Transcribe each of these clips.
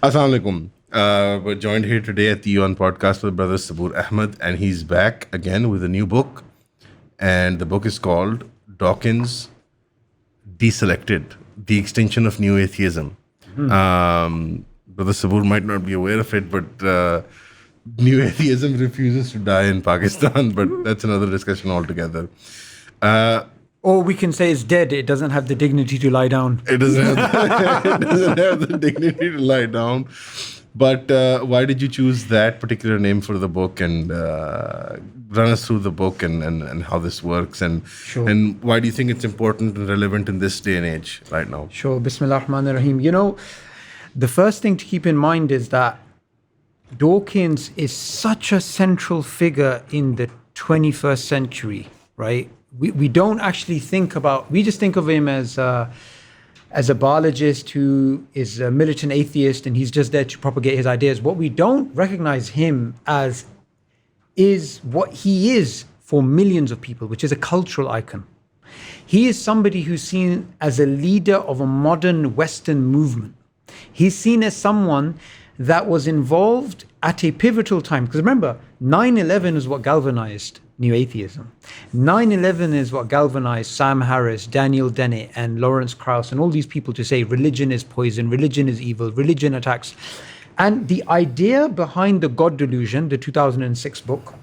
Assalamu alaikum. We're joined here today at the UN podcast with brother Subboor Ahmad, and he's back again with a new book. And the book is called Dawkins Deselected, The Extinction of New Atheism. Brother Subboor might not be aware of it, but New Atheism refuses to die in Pakistan, but that's another discussion altogether. Or we can say it's dead. It doesn't have the dignity to lie down. It doesn't have the dignity to lie down. But why did you choose that particular name for the book, and run us through the book and how this works, and why do you think it's important and relevant in this day and age right now? Sure. Bismillah ar-Rahman ar-Rahim. You know, the first thing to keep in mind is that Dawkins is such a central figure in the 21st century, right? We don't actually think about, we just think of him as a biologist who is a militant atheist and he's just there to propagate his ideas. What we don't recognize him as is what he is for millions of people, which is a cultural icon. He is somebody who's seen as a leader of a modern Western movement. He's seen as someone that was involved at a pivotal time. Because remember, 9/11 is what galvanized New Atheism. 9/11 is what galvanized Sam Harris, Daniel Dennett, and Lawrence Krauss, and all these people to say religion is poison, religion is evil, religion attacks. And the idea behind the God Delusion, the 2006 book,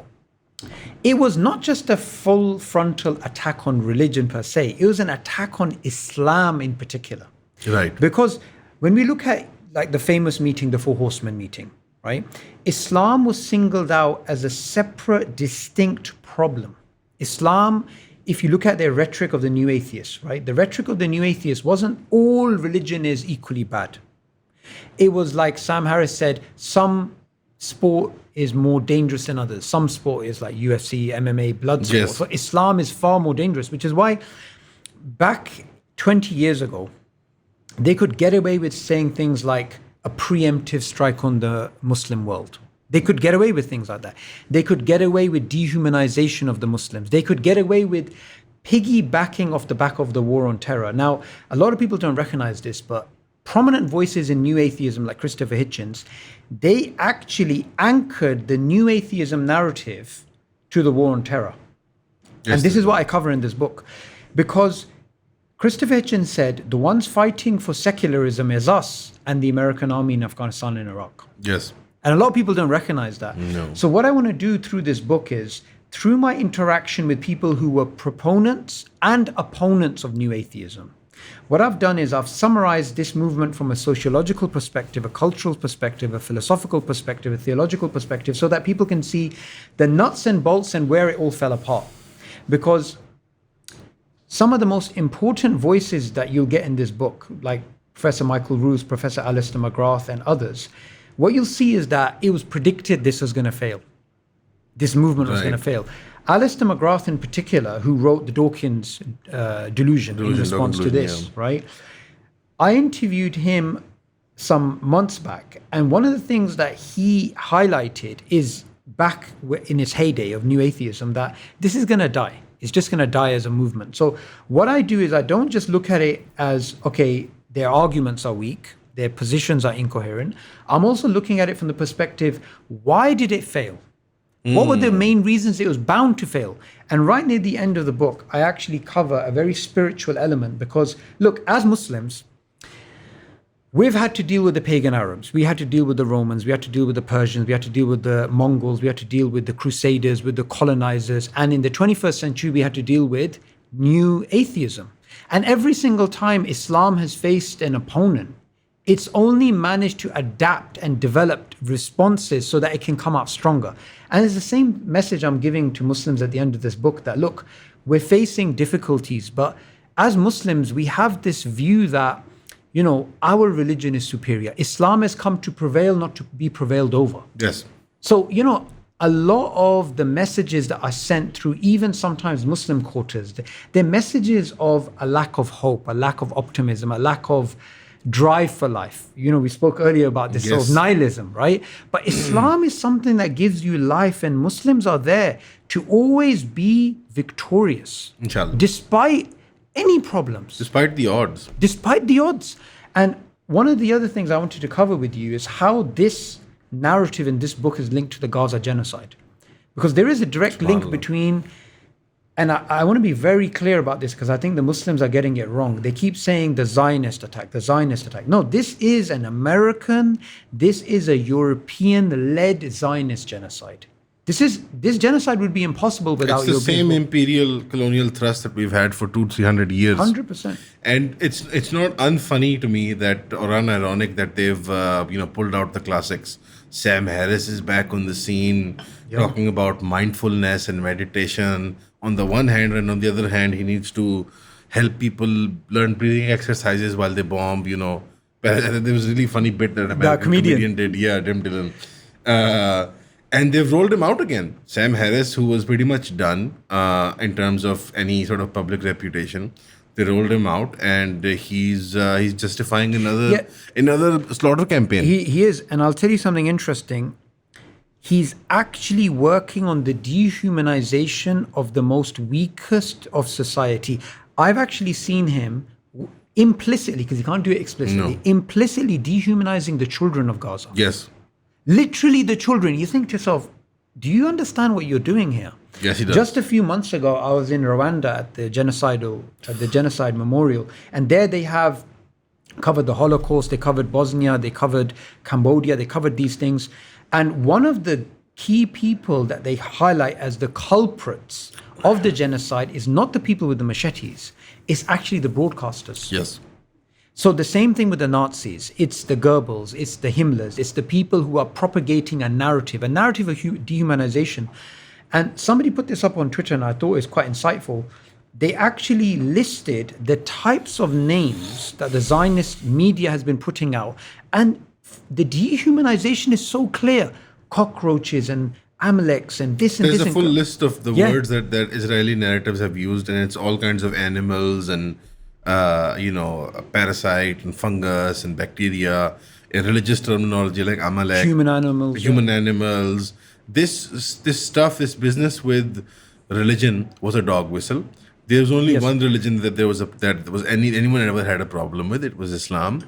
it was not just a full frontal attack on religion per se, it was an attack on Islam in particular. Right. Because when we look at like the famous meeting, the Four Horsemen meeting, right? Islam was singled out as a separate, distinct problem. Islam, if you look at their rhetoric of the New Atheists, right? The rhetoric of the New Atheists wasn't all religion is equally bad. It was like Sam Harris said, some sport is more dangerous than others. Some sport is like UFC, MMA, blood sport. Yes. So Islam is far more dangerous, which is why back 20 years ago, they could get away with saying things like a preemptive strike on the Muslim world. They could get away with things like that. They could get away with dehumanization of the Muslims. They could get away with piggybacking off the back of the war on terror. Now, a lot of people don't recognize this, but prominent voices in New Atheism like Christopher Hitchens, they actually anchored the New Atheism narrative to the war on terror. Yes, and this is what I cover in this book. Because Christopher Hitchens said, the ones fighting for secularism is us and the American army in Afghanistan and Iraq. Yes. And a lot of people don't recognize that. No. So what I want to do through this book is, through my interaction with people who were proponents and opponents of New Atheism, what I've done is I've summarized this movement from a sociological perspective, a cultural perspective, a philosophical perspective, a theological perspective, so that people can see the nuts and bolts and where it all fell apart. Because some of the most important voices that you'll get in this book, like Professor Michael Roos, Professor Alistair McGrath, and others, what you'll see is that it was predicted this was going to fail. This movement was going to fail. Alistair McGrath in particular, who wrote the Dawkins Delusion in response to this, right? I interviewed him some months back, and one of the things that he highlighted is back in its heyday of New Atheism, that this is going to die. It's just going to die as a movement. So what I do is I don't just look at it as, okay, their arguments are weak, their positions are incoherent. I'm also looking at it from the perspective, why did it fail? What were the main reasons it was bound to fail? And right near the end of the book, I actually cover a very spiritual element because, look, as Muslims, we've had to deal with the pagan Arabs. We had to deal with the Romans. We had to deal with the Persians. We had to deal with the Mongols. We had to deal with the Crusaders, with the colonizers. And in the 21st century, we had to deal with New Atheism. And every single time Islam has faced an opponent, it's only managed to adapt and develop responses so that it can come out stronger. And it's the same message I'm giving to Muslims at the end of this book, that look, we're facing difficulties, but as Muslims, we have this view that, you know, our religion is superior. Islam has come to prevail, not to be prevailed over. Yes. So, you know, a lot of the messages that are sent through even sometimes Muslim quarters, they're messages of a lack of hope, a lack of optimism, a lack of drive for life. You know, we spoke earlier about this sort of nihilism, right? But Islam is something that gives you life, and Muslims are there to always be victorious. Inshallah. Despite any problems. Despite the odds. Despite the odds. And one of the other things I wanted to cover with you is how this narrative in this book is linked to the Gaza genocide. Because there is a direct link between, and I want to be very clear about this because I think the Muslims are getting it wrong. They keep saying the Zionist attack, the Zionist attack. No, this is an American, this is a European-led Zionist genocide. This genocide would be impossible without It's the same imperial colonial thrust that we've had for 200-300 years. 100%. And it's not unfunny to me that, or unironic that they've pulled out the classics. Sam Harris is back on the scene, talking about mindfulness and meditation on the one hand, and on the other hand, he needs to help people learn breathing exercises while they bomb. There was a really funny bit that an American comedian did. Yeah, Jim Dillon. And they've rolled him out again. Sam Harris, who was pretty much done in terms of any sort of public reputation, they rolled him out, and he's justifying another slaughter campaign. He is, and I'll tell you something interesting. He's actually working on the dehumanization of the most weakest of society. I've actually seen him implicitly, because he can't do it explicitly, implicitly dehumanizing the children of Gaza. Yes. Literally the children. You think to yourself, do you understand what you're doing here? Yes, he does. Just a few months ago, I was in Rwanda at the Genocide Memorial, and there they have covered the Holocaust, they covered Bosnia, they covered Cambodia, they covered these things. And one of the key people that they highlight as the culprits of the genocide is not the people with the machetes, it's actually the broadcasters. Yes. So the same thing with the Nazis. It's the Goebbels, it's the Himmlers, it's the people who are propagating a narrative of dehumanization. And somebody put this up on Twitter, and I thought it was quite insightful. They actually listed the types of names that the Zionist media has been putting out. And the dehumanization is so clear. Cockroaches and Amaleks and this and There's this. There's a full list of the words that Israeli narratives have used, and it's all kinds of animals and a parasite and fungus and bacteria, a religious terminology like Amalek, human animals. This stuff, this business with religion was a dog whistle. There's only one religion that anyone ever had a problem with. It was Islam,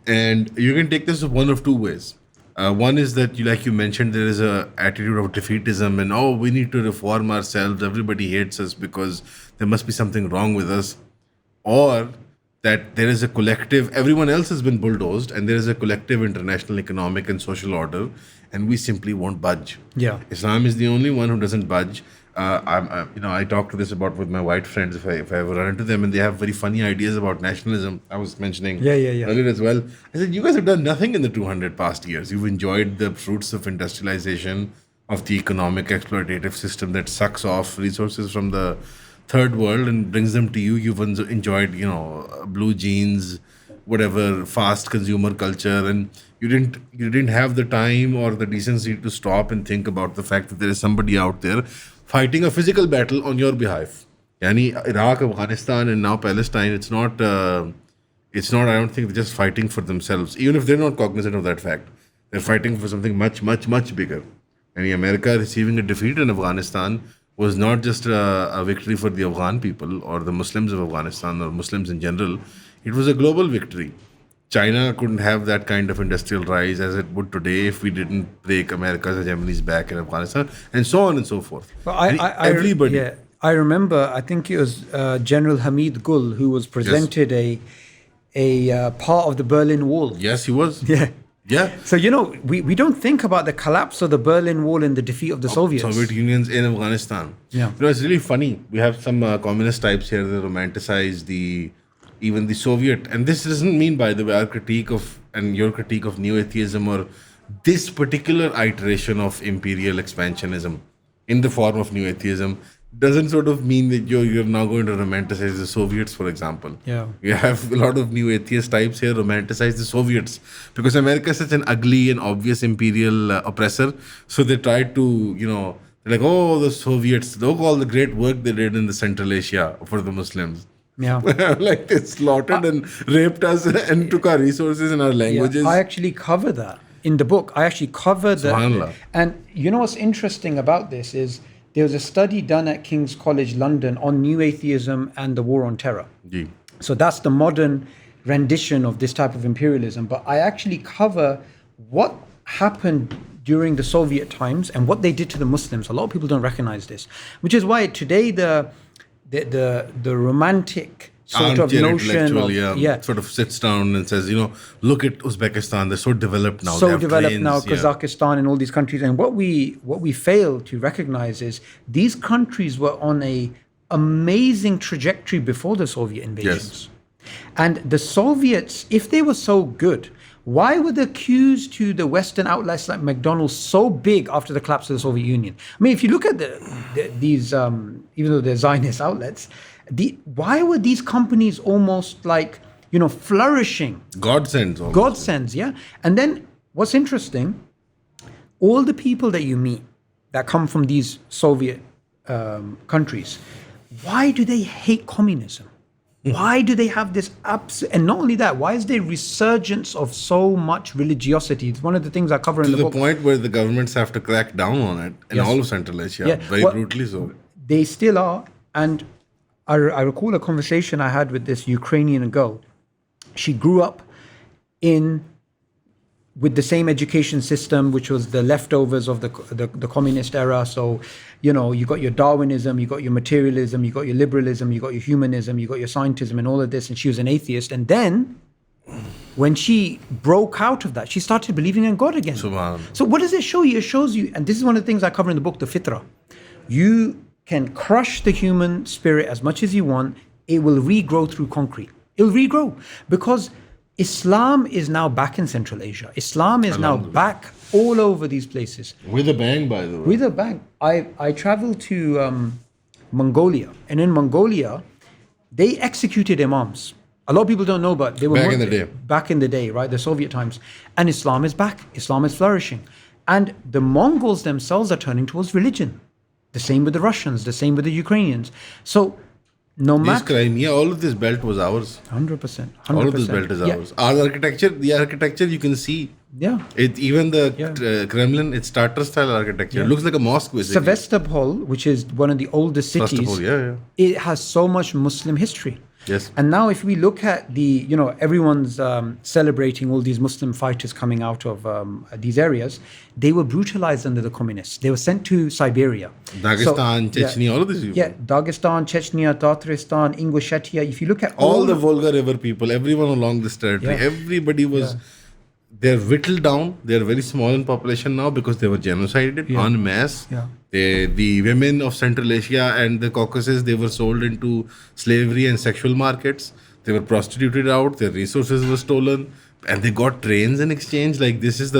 and you can take this one of two ways. One is that, like you mentioned, there is a attitude of defeatism and we need to reform ourselves. Everybody hates us because there must be something wrong with us. Or that there is a collective, everyone else has been bulldozed, and there is a collective international economic and social order, and we simply won't budge. Yeah. Islam is the only one who doesn't budge. I talk to this about with my white friends if I ever run into them, and they have very funny ideas about nationalism. I was mentioning earlier as well. I said, you guys have done nothing in the 200 past years. You've enjoyed the fruits of industrialization, of the economic exploitative system that sucks off resources from the third world and brings them to you. You've enjoyed, blue jeans, whatever, fast consumer culture, and you didn't have the time or the decency to stop and think about the fact that there is somebody out there fighting a physical battle on your behalf. Yani Iraq, Afghanistan, and now Palestine. It's not. I don't think they're just fighting for themselves, even if they're not cognizant of that fact. They're fighting for something much, much, much bigger. And America receiving a defeat in Afghanistan was not just a victory for the Afghan people or the Muslims of Afghanistan or Muslims in general. It was a global victory. China couldn't have that kind of industrial rise as it would today if we didn't break America's hegemony's back in Afghanistan, and so on and so forth. Well, I remember, I think it was General Hamid Gul who was presented a part of the Berlin Wall. Yes, he was. Yeah. So, we don't think about the collapse of the Berlin Wall and the defeat of the Soviets. Soviet Unions in Afghanistan. Yeah. It's really funny. We have some communist types here that romanticize even the Soviet. And this doesn't mean, by the way, our critique of and your critique of New Atheism or this particular iteration of imperial expansionism in the form of New Atheism doesn't sort of mean that you're now going to romanticize the Soviets, for example. Yeah. You have a lot of New Atheist types here romanticize the Soviets because America is such an ugly and obvious imperial oppressor. So they try to, they're like, the Soviets, look all the great work they did in the Central Asia for the Muslims. Yeah. Like they slaughtered and raped us and took our resources and our languages. I actually cover that in the book. I actually cover that. SubhanAllah. And what's interesting about this is there was a study done at King's College London on New Atheism and the War on Terror. Gee. So that's the modern rendition of this type of imperialism, but I actually cover what happened during the Soviet times and what they did to the Muslims. A lot of people don't recognize this, which is why today the romantic sort of Armchair notion of, intellectual, sort of sits down and says, look at Uzbekistan, they're so developed now. So developed now, Kazakhstan and all these countries. And what we fail to recognize is these countries were on a amazing trajectory before the Soviet invasions. Yes. And the Soviets, if they were so good, why were the queues to the Western outlets like McDonald's so big after the collapse of the Soviet Union? I mean, if you look at these, even though they're Zionist outlets, why were these companies almost like, flourishing? Godsends. Godsends, yeah. And then what's interesting, all the people that you meet that come from these Soviet countries, why do they hate communism? Why do they have this and not only that, why is there resurgence of so much religiosity? It's one of the things I cover in the book. To the point where the governments have to crack down on it in all of Central Asia, very brutally so. They still are. And I recall a conversation I had with this Ukrainian girl. She grew up with the same education system, which was the leftovers of the communist era. So, you got your Darwinism, you got your materialism, you got your liberalism, you got your humanism, you got your scientism and all of this. And she was an atheist. And then when she broke out of that, she started believing in God again. Subhanallah. So what does it show you? It shows you, and this is one of the things I cover in the book, the fitrah. You can crush the human spirit as much as you want. It will regrow through concrete. It'll regrow because Islam is now back in Central Asia. Islam is now back all over these places. With a bang, by the way. With a bang. I traveled to Mongolia, and in Mongolia, they executed imams. A lot of people don't know, but they were back in the day, right? The Soviet times. And Islam is back. Islam is flourishing. And the Mongols themselves are turning towards religion. The same with the Russians, the same with the Ukrainians. So no matter... This Crimea, all of this belt was ours. 100%. All of this belt is ours. Our architecture, you can see. Yeah. Even the Kremlin, it's Tartar style architecture. Yeah. It looks like a mosque, basically. Sevastopol, which is one of the oldest cities, it has so much Muslim history. Yes. And now if we look at everyone's celebrating all these Muslim fighters coming out of these areas, they were brutalized under the communists. They were sent to Siberia. Dagestan, Chechnya, all of these people. Yeah, Dagestan, Chechnya, Tatarstan, Ingushetia. If you look at all the Volga River people, everyone along this territory, everybody was... They're whittled down. They're very small in population now because they were genocided en masse. Yeah. The women of Central Asia and the Caucasus, they were sold into slavery and sexual markets. They were prostituted out. Their resources were stolen. And they got trains in exchange. Like this is they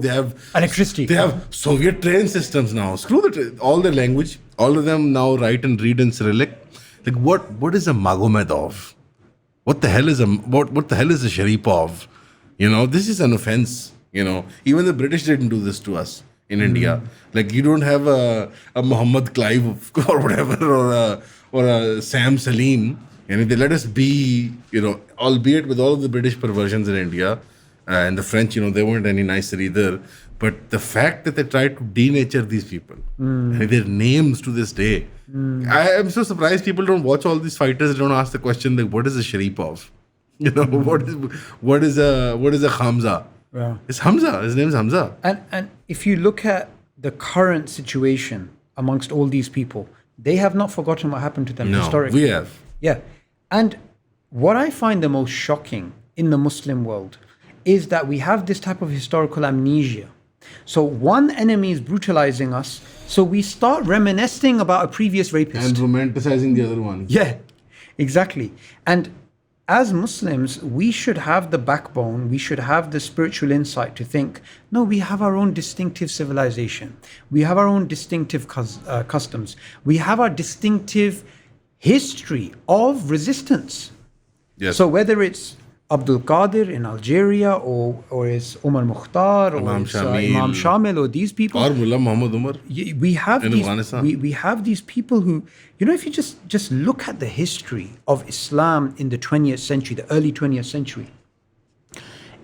have... electricity. They have Soviet train systems now. Screw all their language. All of them now write and read in Cyrillic. Like what is a Magomedov? What the hell is a Sharipov? This is an offense. Even the British didn't do this to us in India. Like you don't have a Muhammad Clive or whatever, or a Sam Salim. They let us be, albeit with all of the British perversions in India and the French, they weren't any nicer either. But the fact that they tried to denature these people and their names to this day, I am so surprised people don't watch all these fighters. They don't ask the question like, what is a Sharipov? What is a Hamza? Yeah. It's Hamza. His name's Hamza. And if you look at the current situation amongst all these people, they have not forgotten what happened to them historically. We have. Yeah. And what I find the most shocking in the Muslim world is that we have this type of historical amnesia. So one enemy is brutalizing us, so we start reminiscing about a previous rapist. And romanticizing the other one. Yeah, exactly. And as Muslims, we should have the backbone, we should have the spiritual insight to think, no, we have our own distinctive civilization. We have our own distinctive customs. We have our distinctive history of resistance. Yes. So whether it's Abdul Qadir in Algeria or it's Umar Mukhtar or Imam Shamil or these people. Or Mullah Muhammad Umar we have in these, Afghanistan. We have these people who, if you just look at the history of Islam in the 20th century, the early 20th century,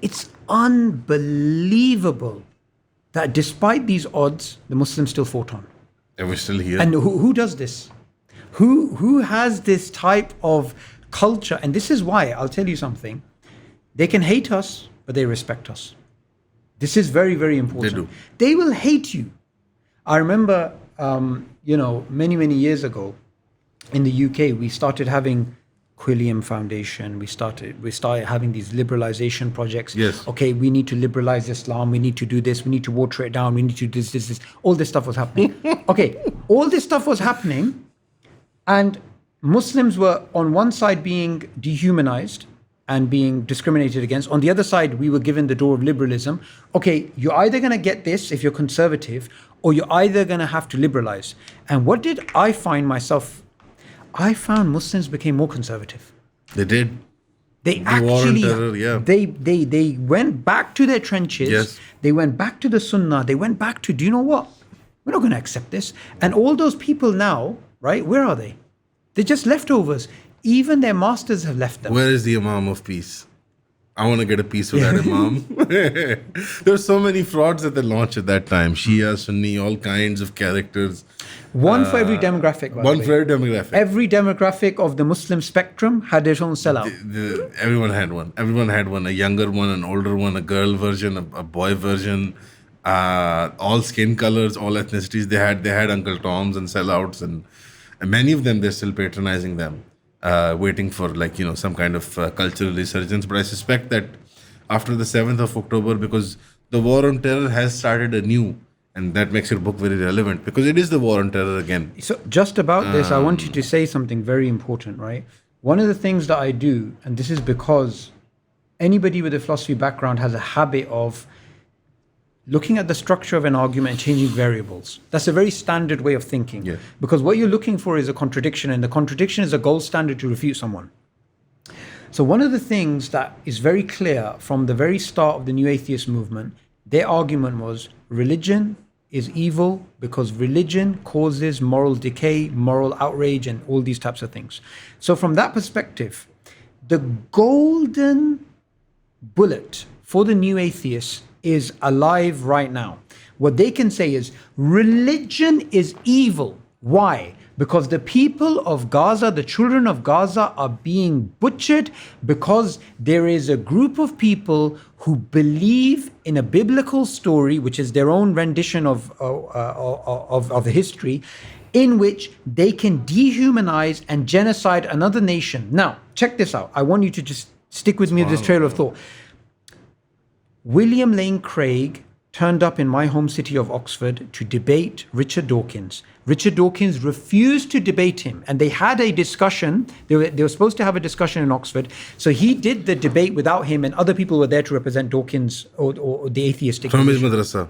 it's unbelievable that despite these odds, the Muslims still fought on. And we're still here. And who does this? Who has this type of culture? And this is why, I'll tell you something. They can hate us, but they respect us. This is very, very important. They do. They will hate you. I remember, many, many years ago in the UK, we started having Quilliam Foundation. We started having these liberalization projects. Yes. Okay, we need to liberalize Islam. We need to do this. We need to water it down. We need to do this. All this stuff was happening. Okay, all this stuff was happening, and Muslims were on one side being dehumanized and being discriminated against. On the other side, we were given the door of liberalism. Okay, you're either going to get this if you're conservative, or you're either going to have to liberalize. And what did I find myself? I found Muslims became more conservative. They did. They The war on actually, terror, yeah. they went back to their trenches. Yes. They went back to the Sunnah. They went back to, do you know what? We're not going to accept this. And all those people now, right? Where are they? They're just leftovers. Even their masters have left them. Where is the Imam of peace? I want to get a piece of that Imam. There's so many frauds that they launched at that time. Shia, Sunni, all kinds of characters. One for every demographic. by the One way. for every demographic. Every demographic of the Muslim spectrum had their own sellout. Everyone had one. Everyone had one. A younger one, an older one, a girl version, a boy version. All skin colors, all ethnicities. They had Uncle Toms and sellouts, and many of them they're still patronizing them, waiting for some kind of cultural resurgence. But I suspect that after the 7th of October, because the war on terror has started anew, and that makes your book very relevant because it is the war on terror again. So just about this, I want you to say something very important, right? One of the things that I do, and this is because anybody with a philosophy background has a habit of looking at the structure of an argument and changing variables. That's a very standard way of thinking. Yeah. Because what you're looking for is a contradiction, and the contradiction is a gold standard to refute someone. So one of the things that is very clear from the very start of the New Atheist movement, their argument was religion is evil because religion causes moral decay, moral outrage, and all these types of things. So from that perspective, the golden bullet for the New Atheists is alive right now. What they can say is religion is evil. Why? Because the people of Gaza, the children of Gaza, are being butchered because there is a group of people who believe in a biblical story, which is their own rendition of the history, in which they can dehumanize and genocide another nation. Now, check this out. I want you to just stick with me with this trail of thought. William Lane Craig turned up in my home city of Oxford to debate Richard Dawkins. Richard Dawkins refused to debate him, and they had a discussion. They were supposed to have a discussion in Oxford. So he did the debate without him, and other people were there to represent Dawkins or the atheistic. From his madrasa.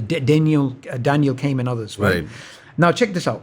Daniel came and others. Right. Now check this out.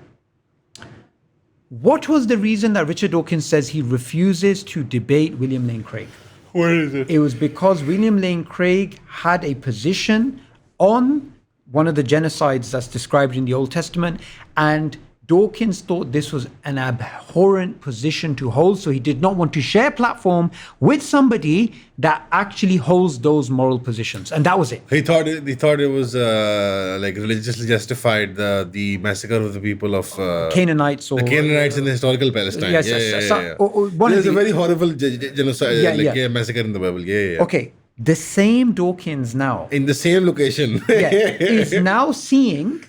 What was the reason that Richard Dawkins says he refuses to debate William Lane Craig? What is it? It was because William Lane Craig had a position on one of the genocides that's described in the Old Testament, and Dawkins thought this was an abhorrent position to hold, so he did not want to share platform with somebody that actually holds those moral positions, and that was it. He thought it was religiously justified, the massacre of the people of Canaanites or the Canaanites in the historical Palestine. Yes, There's a very horrible genocide, massacre in the Bible. Yeah. Okay, the same Dawkins now In the same location. is now seeing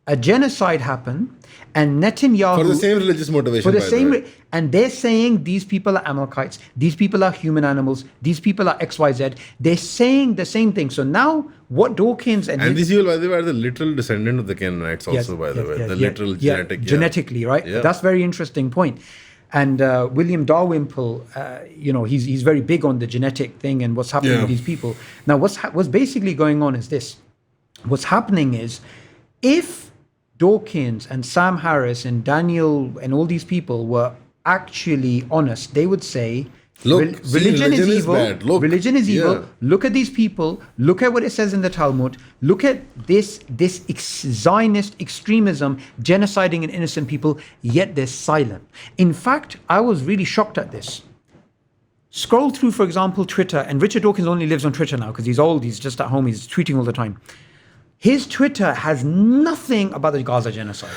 a genocide happen, and Netanyahu For the same religious motivation. for the by same way. and they're saying these people are Amalekites, these people are human animals, these people are XYZ. They're saying the same thing. So now what Dawkins And these people, by the way, are the literal descendant of the Canaanites also, by the way. Literal genetic. genetically, right? Yeah. That's very interesting point. And William Dalrymple, he's very big on the genetic thing and what's happening with these people. Now, what's basically going on is this. What's happening is, if Dawkins and Sam Harris and Daniel and all these people were actually honest, they would say, Look, religion is evil. bad. Look. Religion is evil. Yeah. Look at these people. Look at what it says in the Talmud. Look at this Zionist extremism genociding an innocent people, yet they're silent. In fact, I was really shocked at this. Scroll through, for example, Twitter, and Richard Dawkins only lives on Twitter now because he's old, he's just at home, he's tweeting all the time. His Twitter has nothing about the Gaza genocide.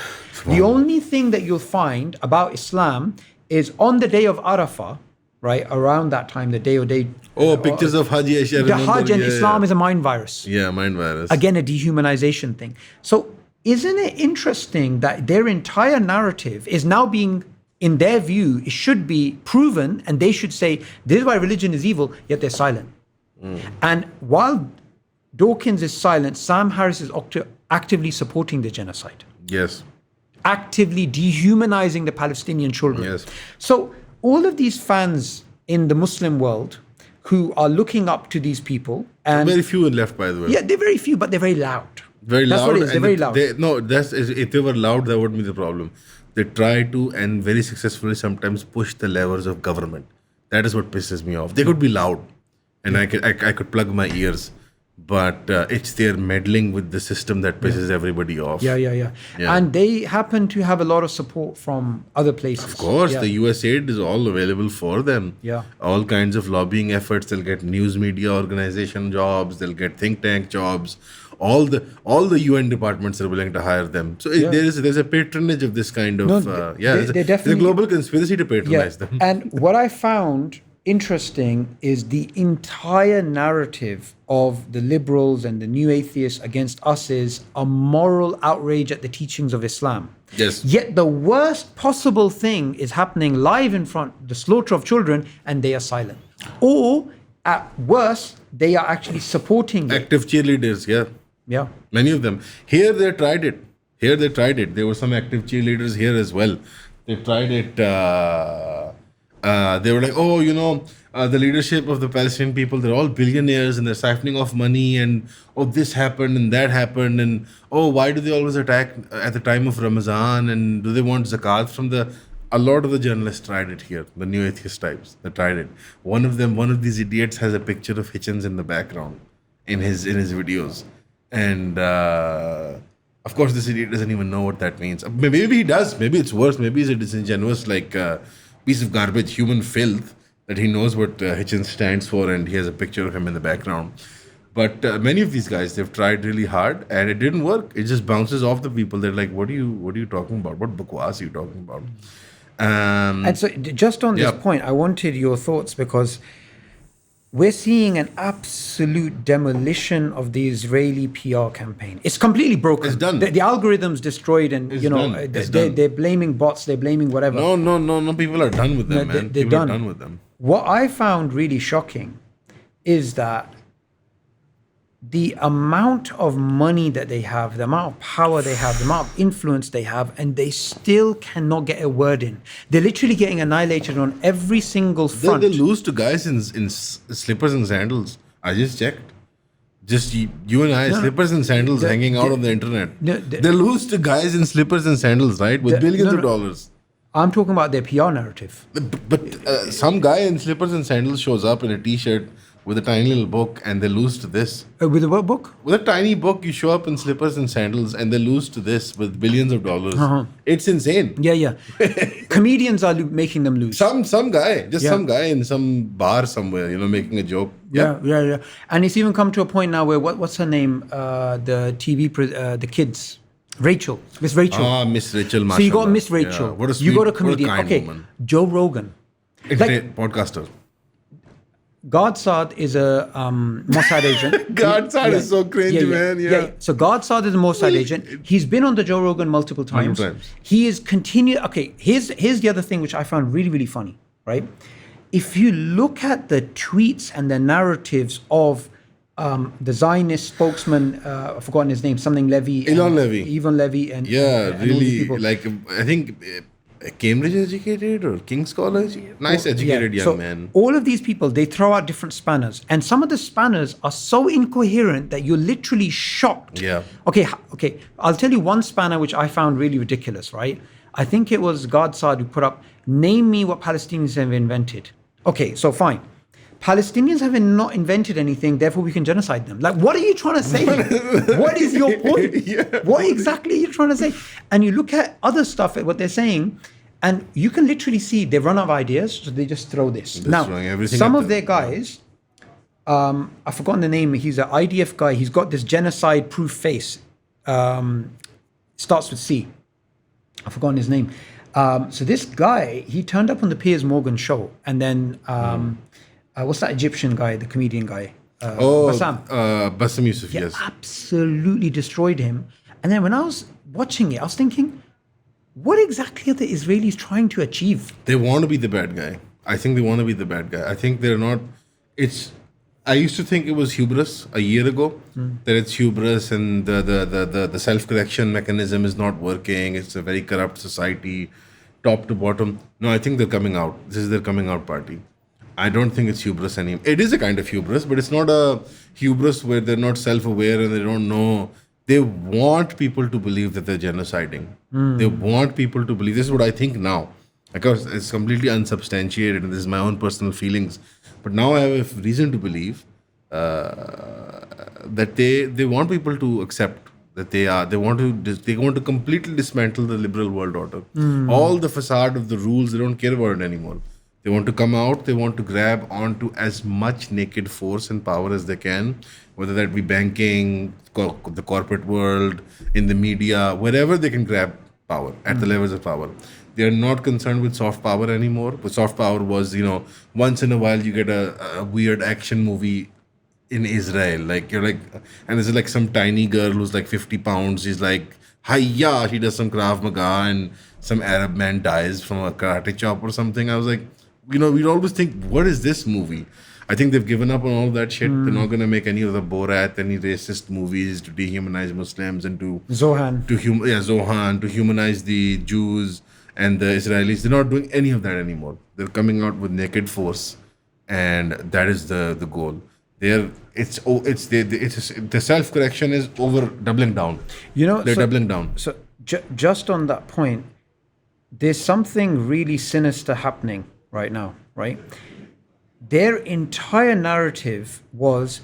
The only thing that you'll find about Islam is on the day of Arafah, right, around that time, the day or day. Oh, pictures of Hajj. The Hajj and Islam is a mind virus. Yeah, mind virus. Again, a dehumanization thing. So isn't it interesting that their entire narrative is now being, in their view, it should be proven, and they should say, this is why religion is evil, yet they're silent. And while Dawkins is silent, Sam Harris is actively supporting the genocide, Yes. actively dehumanizing the Palestinian children. Yes. So all of these fans in the Muslim world who are looking up to these people, and Very few left, by the way. yeah, they're very few, but they're very loud. Very That's loud. what it is. They're very loud. If they were loud, that would be the problem. They try to, and very successfully sometimes, push the levers of government. That is what pisses me off. They could be loud, and I could plug my ears, but it's their meddling with the system that pisses everybody off. Yeah. And they happen to have a lot of support from other places. Of course, Yeah. the US aid is all available for them. Yeah. All kinds of lobbying efforts. They'll get news media organization jobs. They'll get think tank jobs. All the UN departments are willing to hire them. So there's a patronage of this kind of there's a global conspiracy to patronize them. And what I found interesting is the entire narrative of the liberals and the new atheists against us is a moral outrage at the teachings of Islam. Yes. Yet the worst possible thing is happening live in front, the slaughter of children, and they are silent. Or at worst, they are actually supporting it. Active cheerleaders, yeah. Yeah. Many of them. Here they tried it. There were some active cheerleaders here as well. They tried it. They were like, the leadership of the Palestinian people, they're all billionaires and they're siphoning off money, and this happened and that happened, and why do they always attack at the time of Ramadan, and do they want zakat from the... A lot of the journalists tried it here, the new atheist types. They tried it. One of these idiots has a picture of Hitchens in the background in his videos. And of course, this idiot doesn't even know what that means. Maybe he does. Maybe it's worse. Maybe he's a disingenuous, piece of garbage, human filth, that he knows what Hitchens stands for, and he has a picture of him in the background. But many of these guys, they've tried really hard, and it didn't work. It just bounces off the people. They're like, "What are you talking about? What bakwas are you talking about?" And so, just on this point, I wanted your thoughts, because we're seeing an absolute demolition of the Israeli PR campaign. It's completely broken. It's done. The algorithm's destroyed, and they're blaming bots, they're blaming whatever. No. People are done with them, man. They're People are done with them. What I found really shocking is that the amount of money that they have, the amount of power they have, the amount of influence they have, and they still cannot get a word in. They're literally getting annihilated on every single front. They lose to guys in slippers and sandals. I just checked. Just you and I, slippers and sandals hanging out on the internet. They lose to guys in slippers and sandals, right? With billions of dollars. I'm talking about their PR narrative. But some guy in slippers and sandals shows up in a t-shirt with a tiny little book, and they lose to this. With a what book? With a tiny book, you show up in slippers and sandals, and they lose to this with billions of dollars. It's insane. Yeah. Comedians are making them lose. Some guy, some guy in some bar somewhere, making a joke. Yeah. And it's even come to a point now where what's her name? The TV, the kids. Miss Rachel. Miss Rachel. So you got Miss Rachel. Yeah. What a sweet, you got a comedian. What a kind woman. Joe Rogan. Podcaster. Godsad is a Mossad agent. Godsad is so cringe, man. Yeah. So Godsad is a Mossad agent. He's been on the Joe Rogan multiple times. He is continued. Okay, here's the other thing which I found really, really funny, right? If you look at the tweets and the narratives of the Zionist spokesman, I've forgotten his name, something Levy. Ivan Levy. And really, I think Cambridge educated or King's College. Nice educated young man. All of these people, they throw out different spanners. And some of the spanners are so incoherent that you're literally shocked. Yeah. Okay. I'll tell you one spanner which I found really ridiculous, right? I think it was Godsad who put up, name me what Palestinians have invented. Okay, so fine. Palestinians have not invented anything, therefore we can genocide them. Like, what are you trying to say? What is your point? What exactly are you trying to say? And you look at other stuff, what they're saying, and you can literally see they run out of ideas, so they just throw this. Now, some of their guys, I've forgotten the name, he's an IDF guy, he's got this genocide-proof face. Starts with C. I've forgotten his name. So this guy, he turned up on the Piers Morgan show, and then what's that Egyptian guy, the comedian guy? Bassam. Bassam Yusuf, Yeah, yes. absolutely destroyed him. And then when I was watching it, I was thinking, what exactly are the Israelis trying to achieve? They want to be the bad guy. I think they want to be the bad guy. I think they're not. I used to think it was hubris a year ago, that it's hubris and the self-correction mechanism is not working. It's a very corrupt society, top to bottom. No, I think they're coming out. This is their coming out party. I don't think it's hubris anymore. It is a kind of hubris, but it's not a hubris where they're not self-aware and they don't know. They want people to believe that they're genociding. They want people to believe. This is what I think now. Of course, it's completely unsubstantiated, and this is my own personal feelings. But now I have a reason to believe that they want people to accept that they want to completely dismantle the liberal world order. All the facade of the rules, they don't care about it anymore. They want to come out, they want to grab onto as much naked force and power as they can, whether that be banking, the corporate world, in the media, wherever they can grab power, at the levels of power. They are not concerned with soft power anymore. But soft power was, once in a while you get a weird action movie in Israel. Like, you're like, and there's like some tiny girl who's like 50 pounds. She's like, hiya, she does some Krav Maga and some Arab man dies from a karate chop or something. I was like, we'd always think, what is this movie? I think they've given up on all that shit. They're not going to make any of the Borat, any racist movies to dehumanize Muslims and Zohan. to humanize the Jews and the Israelis. They're not doing any of that anymore. They're coming out with naked force, and that is the goal. The self-correction is over doubling down. They're doubling down. So just on that point, there's something really sinister happening right now, right? Their entire narrative was,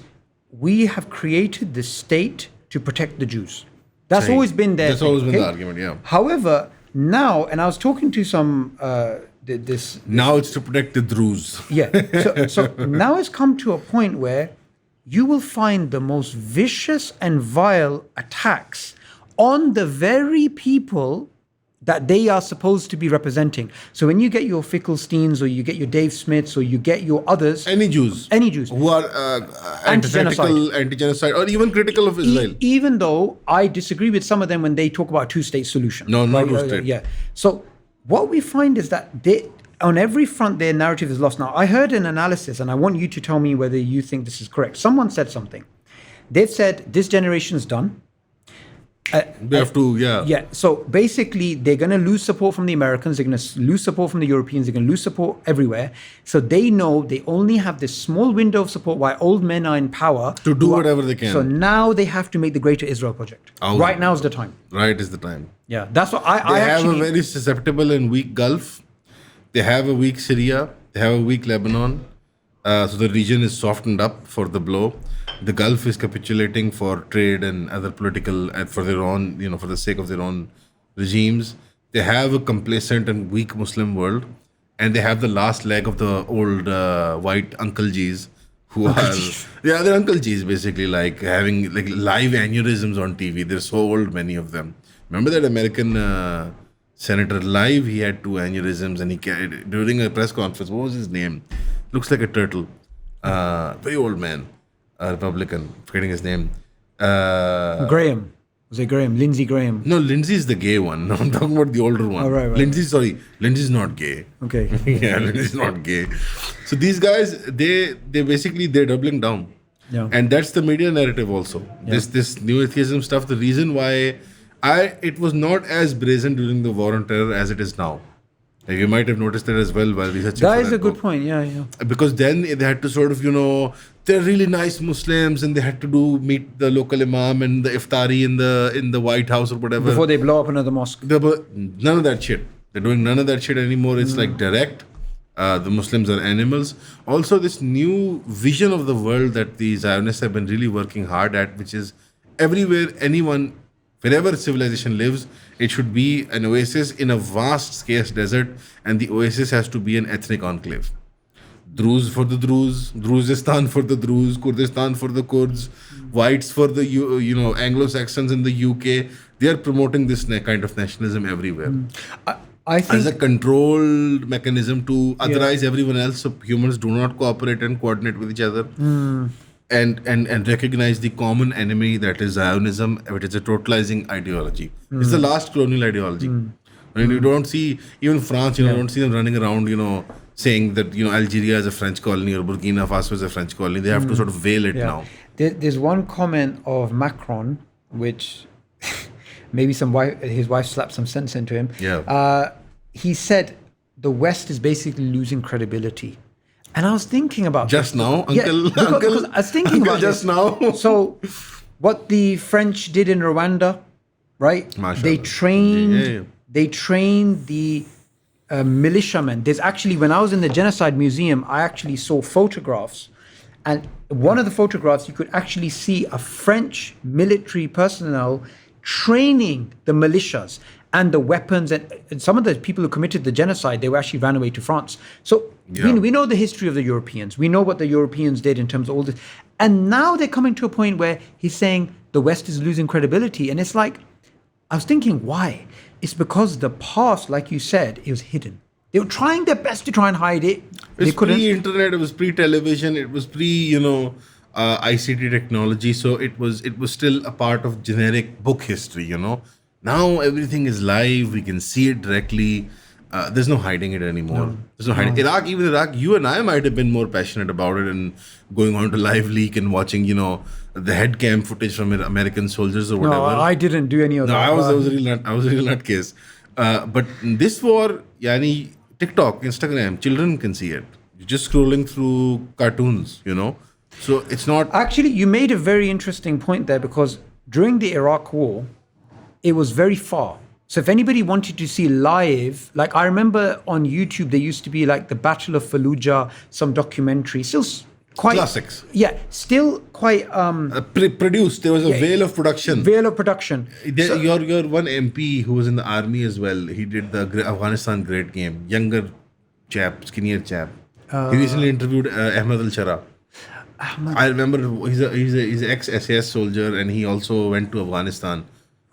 we have created the state to protect the Jews. That's always been their That's thing, always been okay? the argument, yeah. However, now, and I was talking to some Now it's to protect the Druze. yeah. So now it's come to a point where you will find the most vicious and vile attacks on the very people that they are supposed to be representing. So when you get your Finkelsteins, or you get your Dave Smiths, or you get your others, Any Jews who are anti-genocide, or even critical of Israel. even though I disagree with some of them when they talk about a two-state solution. No, not two-state. Yeah. So what we find is that on every front, their narrative is lost. Now, I heard an analysis, and I want you to tell me whether you think this is correct. Someone said something. They've said, this generation is done. They have to, Yeah. So basically, they're going to lose support from the Americans. They're going to lose support from the Europeans. They're going to lose support everywhere. So they know they only have this small window of support while old men are in power to do whatever they can. So now they have to make the Greater Israel Project. Right now is the time. Right is the time. Yeah, that's what I They have actually. a very susceptible and weak Gulf. They have a weak Syria. They have a weak Lebanon. So the region is softened up for the blow. The Gulf is capitulating for trade and other political, for their own, for the sake of their own regimes. They have a complacent and weak Muslim world, and they have the last leg of the old white Uncle G's, who are they're Uncle G's basically, like having like live aneurysms on TV. They're so old, many of them. Remember that American senator live? He had 2 aneurysms, and during a press conference. What was his name? Looks like a turtle. Very old man. A Republican, forgetting his name. Graham. Was it Graham? Lindsey Graham. No, Lindsay's the gay one. No, I'm talking about the older one. Oh, right. Lindsay's not gay. Okay. Yeah, Lindsay's not gay. So these guys, they're doubling down. Yeah. And that's the media narrative also. Yeah. This new atheism stuff, the reason why it was not as brazen during the war on terror as it is now. You might have noticed that as well while researching. That is a good point. Yeah. Because then they had to sort of, they're really nice Muslims, and they had to meet the local imam and the iftari in the White House or whatever. Before they blow up another mosque. None of that shit. They're doing none of that shit anymore. It's like direct. The Muslims are animals. Also, this new vision of the world that the Zionists have been really working hard at, which is everywhere, wherever civilization lives, it should be an oasis in a vast, scarce desert, and the oasis has to be an ethnic enclave. Druze for the Druze, Druzistan for the Druze, Kurdistan for the Kurds, whites for the Anglo-Saxons in the UK. They are promoting this kind of nationalism everywhere. I think as a controlled mechanism to otherize everyone else, so humans do not cooperate and coordinate with each other, and recognize the common enemy that is Zionism, which is a totalizing ideology. It's the last colonial ideology. I mean, you don't see even France. You don't see them running around. Saying that Algeria is a French colony or Burkina Faso is a French colony. They have to sort of veil it now. There's one comment of Macron, which maybe his wife slapped some sense into him. He said the West is basically losing credibility. And I was thinking about just this. now, because I was thinking about just this. now. So, what the French did in Rwanda, right? They trained the militiamen. There's actually, when I was in the Genocide Museum, I actually saw photographs. And one of the photographs, you could actually see a French military personnel training the militias and the weapons. And some of the people who committed the genocide, they actually ran away to France. So we know the history of the Europeans. We know what the Europeans did in terms of all this. And now they're coming to a point where he's saying the West is losing credibility. And it's like, I was thinking, why? It's because the past, like you said, it was hidden. They were trying their best to try and hide it. It was pre-internet, it was pre-television, it was ICT technology. So it was still a part of generic book history, Now everything is live, we can see it directly. There's no hiding it anymore. There's no hiding. Iraq, you and I might have been more passionate about it and going on to Live Leak and watching, the head cam footage from American soldiers or whatever. No, I didn't do any of that. I was a real nutcase. But this war, TikTok, Instagram, children can see it. You're just scrolling through cartoons, So it's not... Actually, you made a very interesting point there, because during the Iraq war, it was very far. So if anybody wanted to see live, like I remember on YouTube, there used to be like the Battle of Fallujah, some documentary, still quite... Classics. Yeah, still quite... produced. There was a veil of production. Your one MP who was in the army as well, he did the Afghanistan Great Game. Younger chap, skinnier chap. He recently interviewed Ahmed al-Shara. I remember he's an ex-SAS soldier, and he also went to Afghanistan.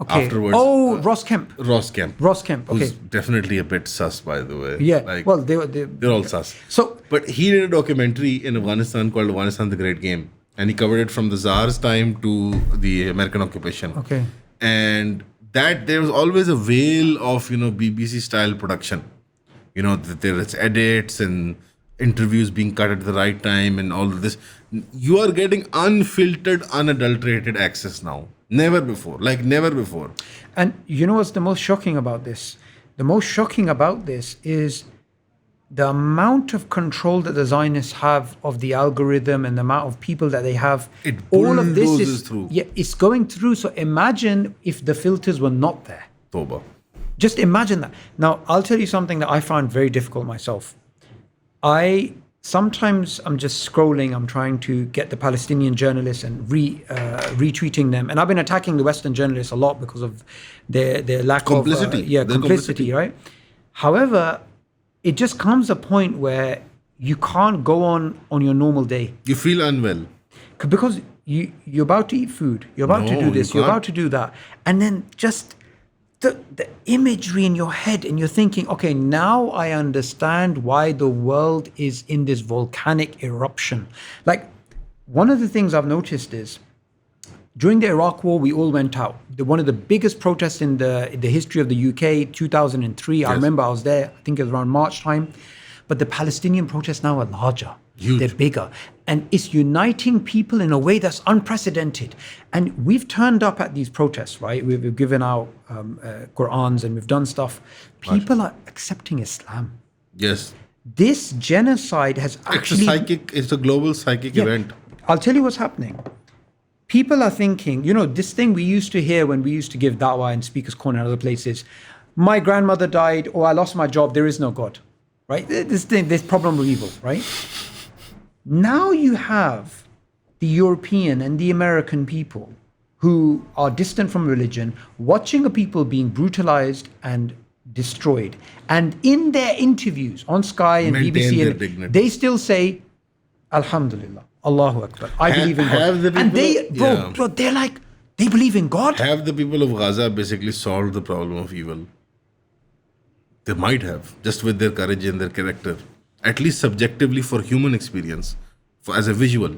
Okay. Afterwards. Oh, Ross Kemp. Okay. Who's definitely a bit sus, by the way. Yeah. Well, they're all sus. So, but he did a documentary in Afghanistan called Afghanistan: The Great Game, and he covered it from the Tsar's time to the American occupation. Okay. And that there was always a veil of BBC style production. That there's edits and interviews being cut at the right time and all of this. You are getting unfiltered, unadulterated access now. Never before. And you know what's the most shocking about this? The most shocking about this is the amount of control that the Zionists have of the algorithm and the amount of people that they have. All of this is through. Yeah, it's going through. So imagine if the filters were not there. Toba. Just imagine that. Now, I'll tell you something that I found very difficult myself. Sometimes I'm just scrolling, I'm trying to get the Palestinian journalists and retweeting them. And I've been attacking the Western journalists a lot because of their lack of... complicity, right? However, it just comes a point where you can't go on your normal day. You feel unwell. Because you're about to eat food, you're about to do this, you're about to do that. And then just... The imagery in your head, and you're thinking, okay, now I understand why the world is in this volcanic eruption. Like, one of the things I've noticed is during the Iraq War, we all went out. One of the biggest protests in the history of the UK, 2003. Yes. I remember I was there, I think it was around March time. But the Palestinian protests now are larger. Huge. They're bigger. And it's uniting people in a way that's unprecedented. And we've turned up at these protests, right? We've given out Qur'ans and we've done stuff. People are accepting Islam. Yes. This genocide has actually... It's a global psychic event. I'll tell you what's happening. People are thinking, this thing we used to hear when we used to give da'wah in Speaker's Corner and other places. My grandmother died, or I lost my job, there is no God. Right? This problem of evil, right? Now you have the European and the American people who are distant from religion, watching a people being brutalized and destroyed. And in their interviews on Sky and BBC, they still say, Alhamdulillah, Allahu Akbar, I believe in God. And they're like, they believe in God? Have the people of Gaza basically solved the problem of evil? They might have, just with their courage and their character, at least subjectively for human experience, as a visual.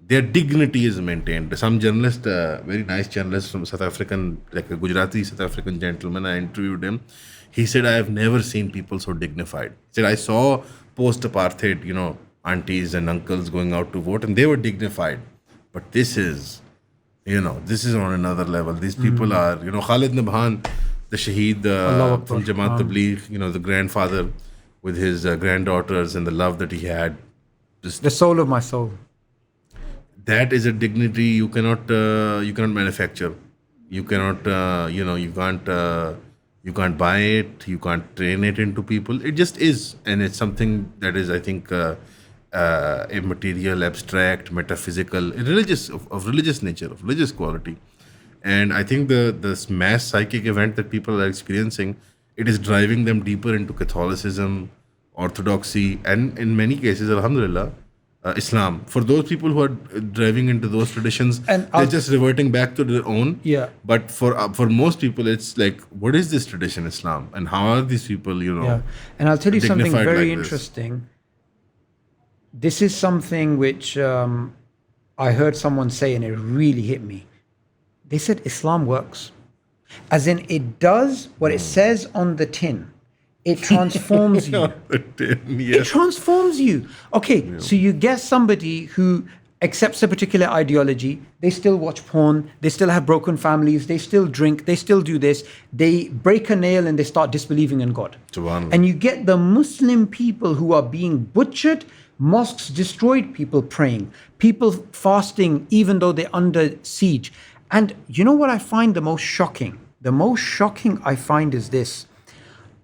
Their dignity is maintained. Some journalist, very nice journalist from South African, like a Gujarati South African gentleman, I interviewed him. He said, I have never seen people so dignified. He said, I saw post-apartheid, aunties and uncles going out to vote, and they were dignified. But this is, this is on another level. These people are, Khalid Nabhan, the Shaheed from Jamaat Tabligh, the grandfather with his granddaughters and the love that he had. Just, The soul of my soul. that is a dignity you cannot manufacture. You cannot you can't buy it. You can't train it into people. It just is, and it's something that is, I think, immaterial, abstract, metaphysical, religious, of religious nature, of religious quality. And I think the mass psychic event that people are experiencing, it is driving them deeper into Catholicism, Orthodoxy, and in many cases, Alhamdulillah, Islam. For those people who are driving into those traditions, And they're just reverting back to their own. Yeah. But for most people, it's like, what is this tradition, Islam, and how are these people, Yeah. And I'll tell you something dignified very like this? interesting. This is something which I heard someone say, and it really hit me. They said Islam works. As in, it does what it says on the tin. It transforms you. It transforms you. Okay, so you get somebody who accepts a particular ideology. They still watch porn. They still have broken families. They still drink. They still do this. They break a nail and they start disbelieving in God. Subhanallah. And you get the Muslim people who are being butchered, mosques destroyed, people praying, people fasting even though they're under siege. And you know what I find the most shocking? The most shocking I find is this.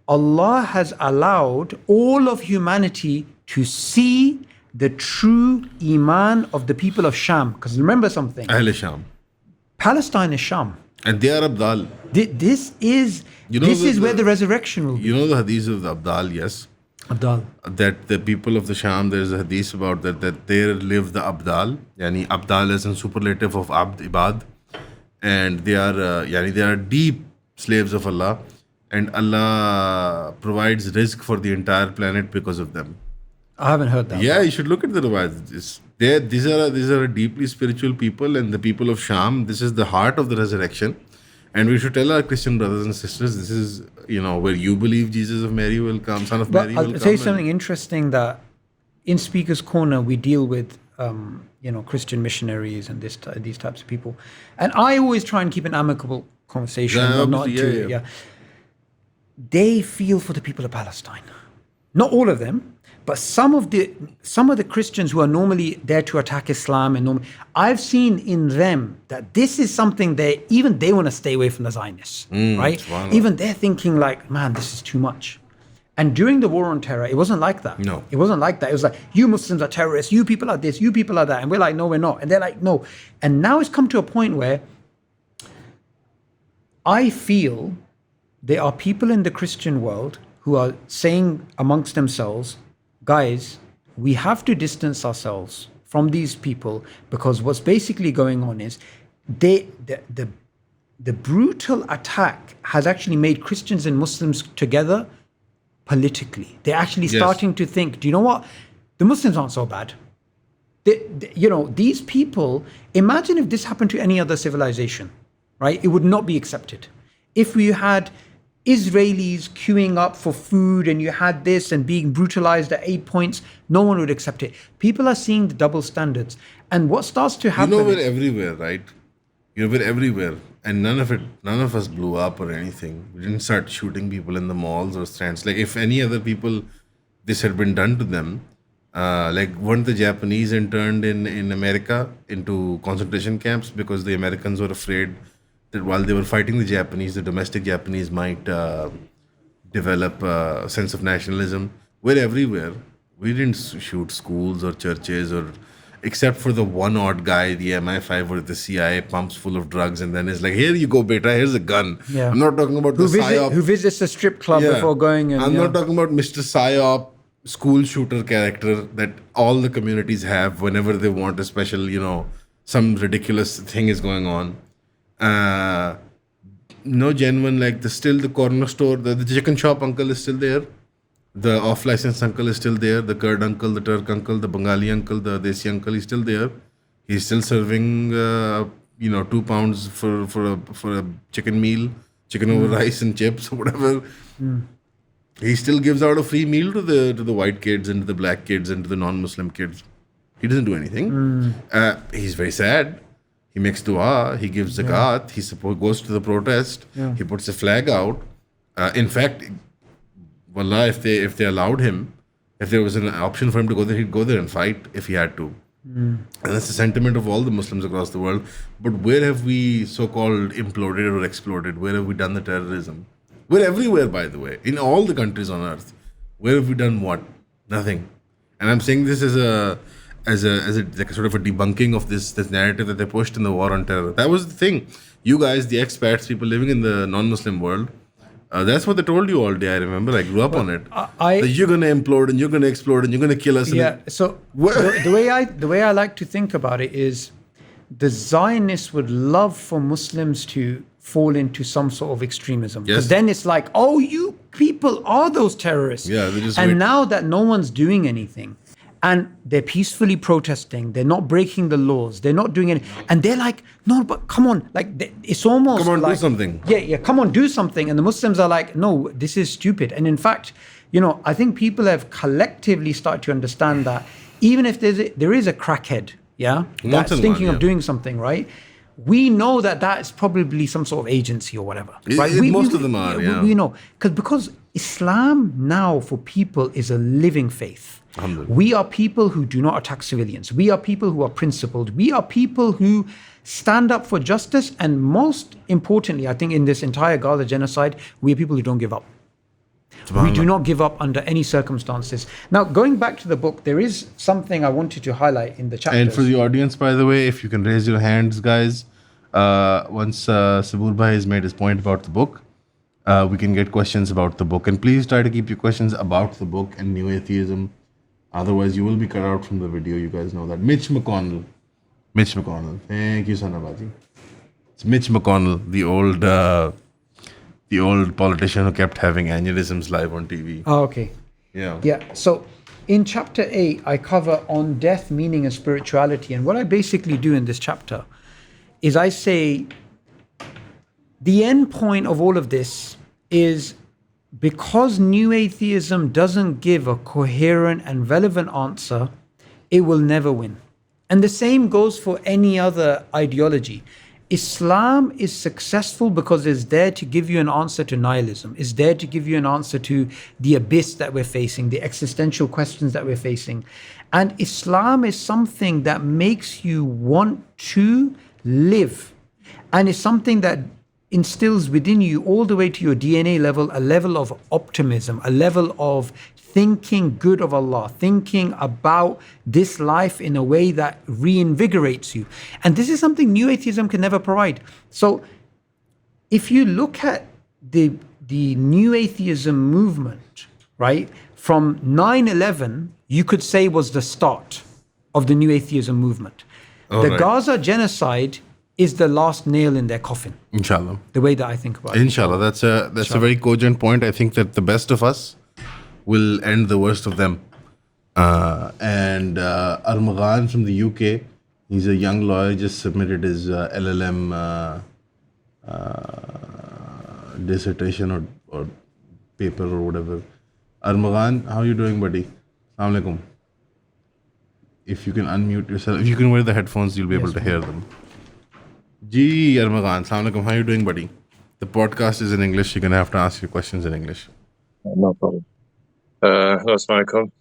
Allah has allowed all of humanity to see the true Iman of the people of Sham. Because remember something, Ahl Sham. Palestine is Sham. And they are Abdal. This is where the resurrection will be. You know the hadith of the Abdal, yes? Abdal. That the people of the Sham, there is a hadith about that there live the Abdal. Yani Abdal is a superlative of Abd, Ibad. And they are deep slaves of Allah. And Allah provides rizq for the entire planet because of them. I haven't heard that. Yeah, you should look at the riwayat. These are deeply spiritual people, and the people of Sham, this is the heart of the resurrection. And we should tell our Christian brothers and sisters, this is, where you believe Jesus of Mary will come, Son of But Mary will I'll come. tell you something interesting, that in Speaker's Corner, we deal with, Christian missionaries and these types of people. And I always try and keep an amicable conversation. Yeah, not obviously, to, yeah. They feel for the people of Palestine. Not all of them, but some of the Christians who are normally there to attack Islam, I've seen in them that this is something they want to stay away from the Zionists, right? subhanallah. Even they're thinking like, man, this is too much. And during the war on terror, it wasn't like that. No. It wasn't like that. It was like, you Muslims are terrorists, you people are this, you people are that. And we're like, no, we're not. And they're like, no. And now it's come to a point where I feel there are people in the Christian world who are saying amongst themselves, guys, we have to distance ourselves from these people, because what's basically going on is the brutal attack has actually made Christians and Muslims together politically. They're actually starting to think, do you know what? The Muslims aren't so bad. These people, imagine if this happened to any other civilization, right? It would not be accepted. If we had Israelis queuing up for food and you had this and being brutalized at 8 points, no one would accept it. People are seeing the double standards. And what starts to happen we're everywhere, right? We're everywhere. And none of us blew up or anything. We didn't start shooting people in the malls or stands. Like, if any other people, this had been done to them, like, weren't the Japanese interned in America into concentration camps because the Americans were afraid that while they were fighting the Japanese, the domestic Japanese might develop a sense of nationalism. We're everywhere. We didn't shoot schools or churches, or except for the one odd guy, the MI5 or the CIA pumps full of drugs and then is like, here you go, beta, here's a gun. Yeah. I'm not talking about the PSYOP. Who visits a strip club before going. I'm not talking about Mr. PSYOP school shooter character that all the communities have whenever they want a special, some ridiculous thing is going on. no genuine, like the corner store, the chicken shop uncle is still there. The off-license uncle is still there. The Kurd uncle, the Turk uncle, the Bengali uncle, the Desi uncle is still there. He's still serving, 2 pounds for a chicken meal, chicken over rice and chips or whatever. He still gives out a free meal to the white kids and to the black kids and to the non-Muslim kids. He doesn't do anything. He's very sad. He makes dua. He gives zakat. He goes to the protest. He puts a flag out. In fact, wallah, if they allowed him, if there was an option for him to go there, he'd go there and fight if he had to. And that's the sentiment of all the Muslims across the world. But where have we so-called imploded or exploded? Where have we done the terrorism? We're everywhere, by the way, in all the countries on earth. Where have we done what? Nothing. And I'm saying this as a like a sort of a debunking of this narrative that they pushed in the war on terror. That was the thing. You guys, the expats, people living in the non-Muslim world, that's what they told you all day. I remember. I grew up on it. That you're going to implode and you're going to explode and you're going to kill us. Yeah. So the way I like to think about it is, the Zionists would love for Muslims to fall into some sort of extremism. Because then it's like, oh, you people are those terrorists. Yeah. Now that no one's doing anything, and they're peacefully protesting, they're not breaking the laws, they're not doing anything, and they're like, no, but come on, like it's almost come on, like, do something. Yeah, come on, do something. And the Muslims are like, no, this is stupid. And in fact, I think people have collectively started to understand that even if there is a crackhead, that's thinking of doing something, right? We know that is probably some sort of agency or whatever, right? Most of them are, We know. Because Islam now for people is a living faith. We are people who do not attack civilians. We are people who are principled. We are people who stand up for justice. And most importantly, I think in this entire Gaza genocide, we are people who don't give up. We do not give up under any circumstances. Now, going back to the book, there is something I wanted to highlight in the chapters. And for the audience, by the way, if you can raise your hands, guys, once Subboor Bhai has made his point about the book, we can get questions about the book. And please try to keep your questions about the book and New Atheism. Otherwise, you will be cut out from the video. You guys know that. Mitch McConnell. Thank you, Sanabaji. It's Mitch McConnell, the old politician who kept having aneurysms live on TV. Oh, okay. Yeah. So in chapter 8, I cover on death, meaning, and spirituality. And what I basically do in this chapter is I say the end point of all of this is, because New Atheism doesn't give a coherent and relevant answer, it will never win. And the same goes for any other ideology. Islam is successful because it's there to give you an answer to nihilism. It's there to give you an answer to the abyss that we're facing, the existential questions that we're facing. And Islam is something that makes you want to live. And it's something that instills within you, all the way to your DNA level, a level of optimism, a level of thinking good of Allah, thinking about this life in a way that reinvigorates you. And this is something New Atheism can never provide. So if you look at the New Atheism movement, right, from 9/11, you could say was the start of the New Atheism movement. Gaza genocide is the last nail in their coffin. Inshallah. The way that I think about it. Inshallah. That's a very cogent point. I think that the best of us will end the worst of them. And Armaghan from the UK, he's a young lawyer, just submitted his LLM dissertation or paper or whatever. Armaghan, how are you doing, buddy? Assalamu alaikum. If you can unmute yourself, if you can wear the headphones, you'll be able to hear them. Ji Armaghan, assalamu alaikum. How are you doing, buddy? The podcast is in English. You're going to have to ask your questions in English. No problem. Hello, Assalamu alaikum.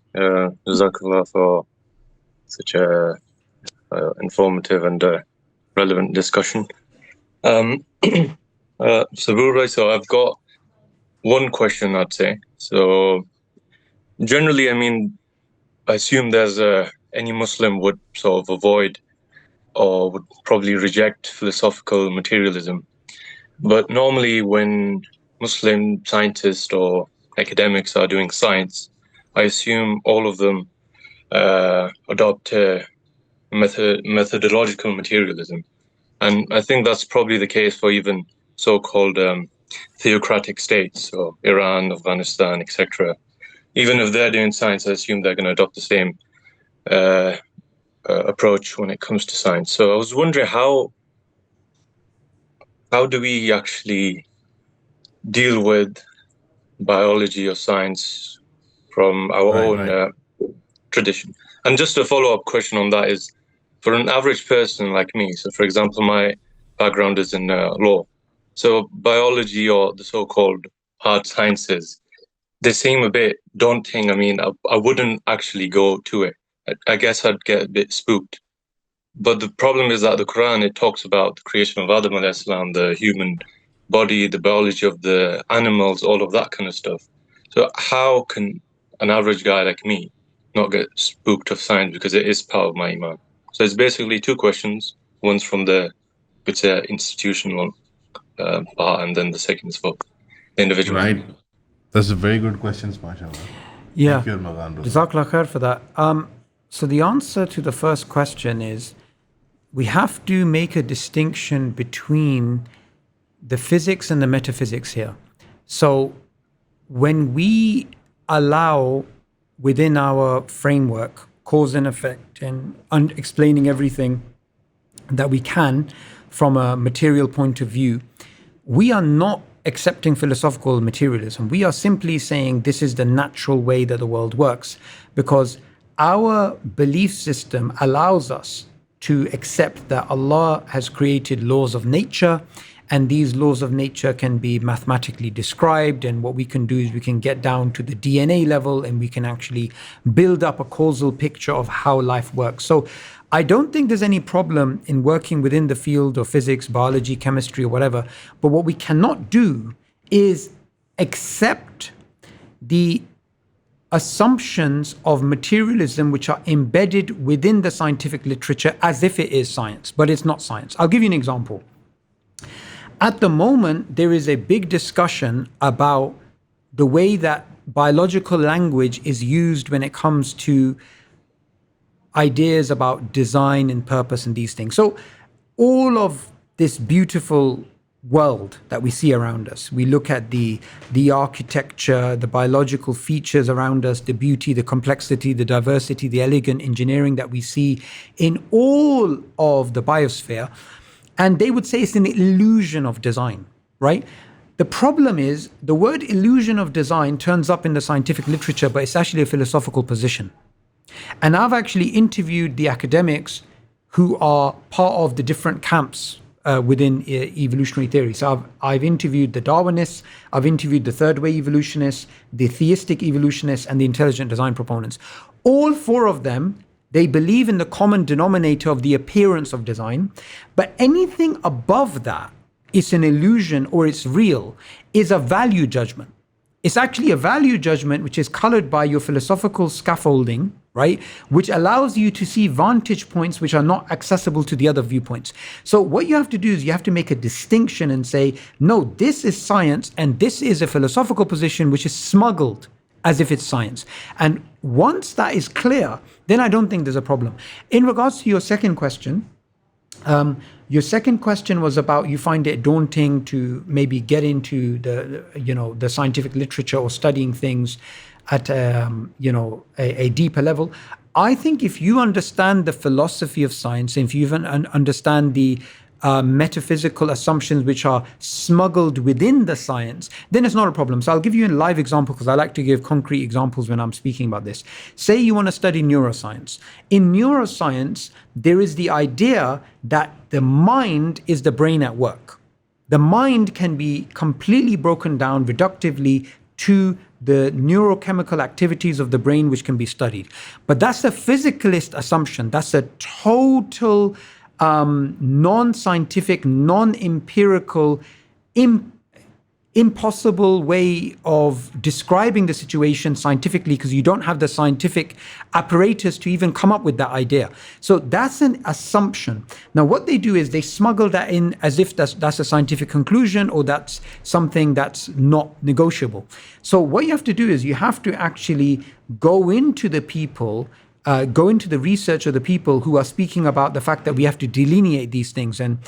Jazakallah for such a informative and relevant discussion. Subboor, so I've got one question, I'd say. So generally, I assume there's any Muslim would sort of avoid or would probably reject philosophical materialism. But normally when Muslim scientists or academics are doing science, I assume all of them adopt methodological materialism. And I think that's probably the case for even so-called theocratic states, so Iran, Afghanistan, etc. Even if they're doing science, I assume they're going to adopt the same approach when it comes to science. So I was wondering how do we actually deal with biology or science from our own tradition? And just a follow-up question on that is, for an average person like me, so for example, my background is in law, so biology or the so-called hard sciences, they seem a bit daunting. I mean, I wouldn't actually go to it. I guess I'd get a bit spooked. But the problem is that the Quran, it talks about the creation of Adam alayhi salam, the human body, the biology of the animals, all of that kind of stuff. So how can an average guy like me not get spooked of science, because it is part of my iman? So it's basically two questions. One's from the institutional part, and then the second is for the individual. Right. That's a very good question, mashallah. Yeah. Thank you, Magan. Jazakallah khair for that. So the answer to the first question is, we have to make a distinction between the physics and the metaphysics here. So when we allow within our framework cause and effect and explaining everything that we can from a material point of view, we are not accepting philosophical materialism. We are simply saying this is the natural way that the world works, because our belief system allows us to accept that Allah has created laws of nature, and these laws of nature can be mathematically described, and what we can do is we can get down to the DNA level and we can actually build up a causal picture of how life works. So I don't think there's any problem in working within the field of physics, biology, chemistry, or whatever, but what we cannot do is accept the assumptions of materialism which are embedded within the scientific literature as if it is science, but it's not science. I'll give you an example. At the moment, there is a big discussion about the way that biological language is used when it comes to ideas about design and purpose and these things. So all of this beautiful world that we see around us, we look at the architecture, the biological features around us, the beauty, the complexity, the diversity, the elegant engineering that we see in all of the biosphere, and they would say it's an illusion of design, right? The problem is the word illusion of design turns up in the scientific literature, but it's actually a philosophical position. And I've actually interviewed the academics who are part of the different camps within evolutionary theory. So I've interviewed the Darwinists, I've interviewed the third wave evolutionists, the theistic evolutionists, and the intelligent design proponents. All four of them, they believe in the common denominator of the appearance of design, but anything above that, it's an illusion or it's real, is a value judgment. It's actually a value judgment which is colored by your philosophical scaffolding, right? Which allows you to see vantage points which are not accessible to the other viewpoints. So what you have to do is you have to make a distinction and say, no, this is science and this is a philosophical position which is smuggled as if it's science. And once that is clear, then I don't think there's a problem. In regards to your second question, was about you find it daunting to maybe get into the scientific literature or studying things at a deeper level. I think if you understand the philosophy of science, if you even understand the metaphysical assumptions which are smuggled within the science, then it's not a problem. So I'll give you a live example because I like to give concrete examples when I'm speaking about this. Say you want to study neuroscience. In neuroscience, there is the idea that the mind is the brain at work. The mind can be completely broken down reductively to the neurochemical activities of the brain which can be studied. But that's a physicalist assumption. That's a total non-scientific, non-empirical, impossible way of describing the situation scientifically because you don't have the scientific apparatus to even come up with that idea. So that's an assumption. Now what they do is they smuggle that in as if that's a scientific conclusion or that's something that's not negotiable. So what you have to do is you have to actually go into the people, go into the research of the people who are speaking about the fact that we have to delineate these things. And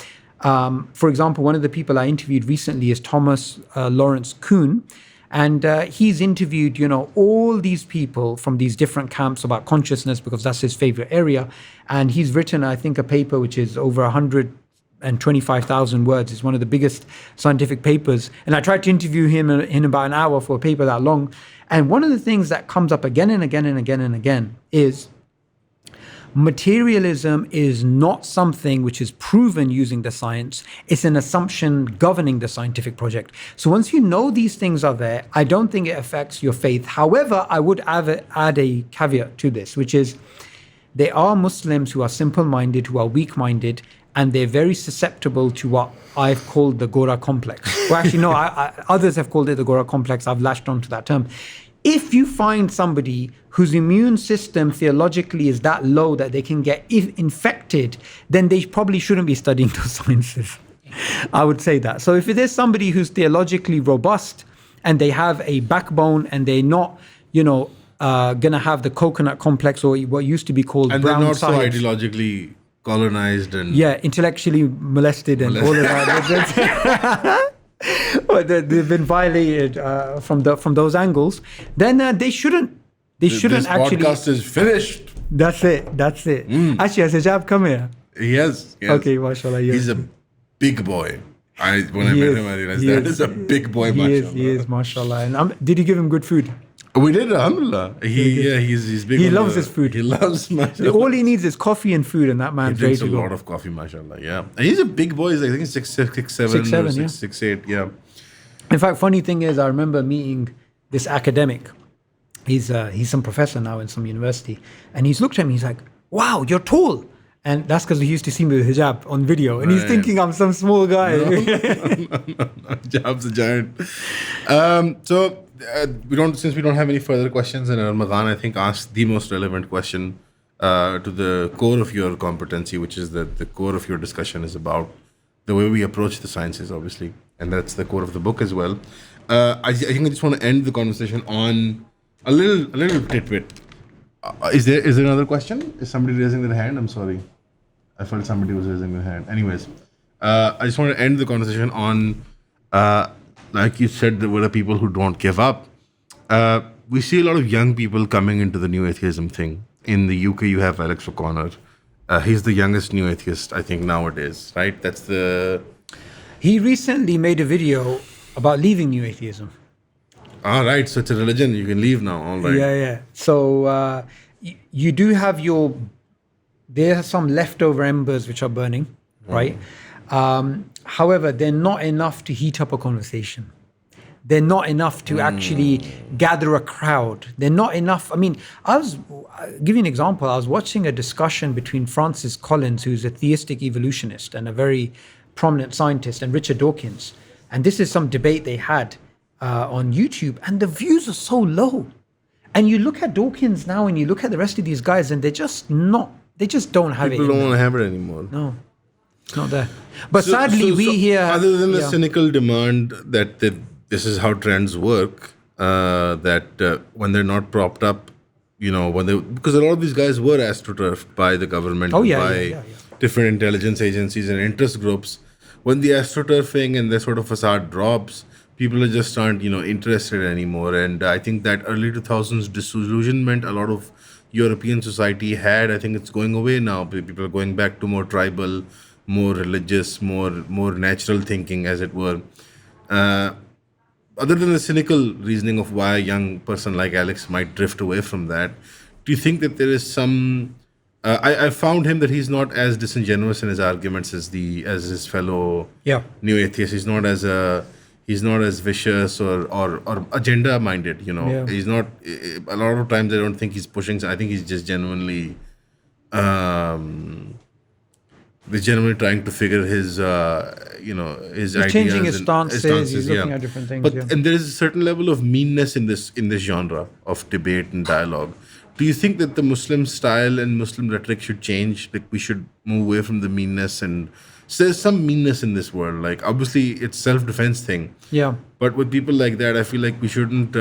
For example, one of the people I interviewed recently is Thomas Lawrence Kuhn. And he's interviewed, all these people from these different camps about consciousness because that's his favorite area. And he's written, I think, a paper which is over 125,000 words. It's one of the biggest scientific papers. And I tried to interview him in about an hour for a paper that long. And one of the things that comes up again and again and again and again is materialism is not something which is proven using the science. It's an assumption governing the scientific project. So once you know these things are there, I don't think it affects your faith. However, I would add a caveat to this, which is there are Muslims who are simple-minded, who are weak-minded, and they're very susceptible to what I've called the Gora complex. Well, actually, no, others have called it the Gora complex. I've latched onto that term. If you find somebody whose immune system theologically is that low that they can get infected, then they probably shouldn't be studying those sciences. I would say that. So if there's somebody who's theologically robust and they have a backbone and they're not, going to have the coconut complex or what used to be called and brown they're not science. so ideologically colonized and intellectually molested and all of that. But they've been violated from those angles. Then they shouldn't this actually. podcast is finished. That's it. Actually, has hijab come here? Yes. Okay, mashallah. Yes. He's a big boy. When I met him, I realized that is a big boy, mashallah. He is, mashallah. And did you give him good food? We did, alhamdulillah. He's big. He loves his food. He loves, mashallah. All he needs is coffee and food, and that man's He ready drinks to a go. lot of coffee, mashallah. Yeah. And he's a big boy. He's, I think he's 6'7", 6'7", or yeah. 6'8", yeah. In fact, funny thing is, I remember meeting this academic. He's some professor now in some university, and he's looked at me. He's like, "Wow, you're tall." And that's because he used to see me with hijab on video. And he's thinking I'm some small guy. No. Hijab's a giant. Since we don't have any further questions, and Ramadan, I think, asked the most relevant question to the core of your competency, which is that the core of your discussion is about the way we approach the sciences, obviously. And that's the core of the book as well. I think I just want to end the conversation on a little tidbit. Is there another question? Is somebody raising their hand? I'm sorry. I felt somebody was raising their hand. Anyways, I just want to end the conversation on, like you said, there were people who don't give up. We see a lot of young people coming into the new atheism thing. In the UK, you have Alex O'Connor. He's the youngest new atheist, I think, nowadays, right? He recently made a video about leaving new atheism. Right. So it's a religion. You can leave now. All right. Yeah. So you do have there are some leftover embers which are burning, right? However, they're not enough to heat up a conversation. They're not enough to actually gather a crowd. They're not enough. I mean, I'll give you an example. I was watching a discussion between Francis Collins, who's a theistic evolutionist and a very prominent scientist, and Richard Dawkins. And this is some debate they had on YouTube, and the views are so low. And you look at Dawkins now and you look at the rest of these guys, and they just don't have People it. don't want to have it anymore. No, it's not there. But sadly, we hear... Other than the cynical demand that this is how trends work, that when they're not propped up, because a lot of these guys were astroturfed by the government, by different intelligence agencies and interest groups. When the astroturfing and the sort of facade drops, people just aren't, interested anymore. And I think that early 2000s disillusionment a lot of European society had, I think it's going away now. People are going back to more tribal, more religious, more natural thinking, as it were. Other than the cynical reasoning of why a young person like Alex might drift away from that, do you think that there is some... I found him that he's not as disingenuous in his arguments as his fellow new atheists. He's not as vicious or agenda minded. He's not. A lot of times I don't think he's pushing. I think he's just genuinely, trying to figure his his ideas, changing his stances. He's looking at different things. And there is a certain level of meanness in this genre of debate and dialogue. Do you think that the Muslim style and Muslim rhetoric should change? Like we should move away from the meanness, and so there's some meanness in this world. Like obviously it's self-defense thing. Yeah. But with people like that, I feel like we shouldn't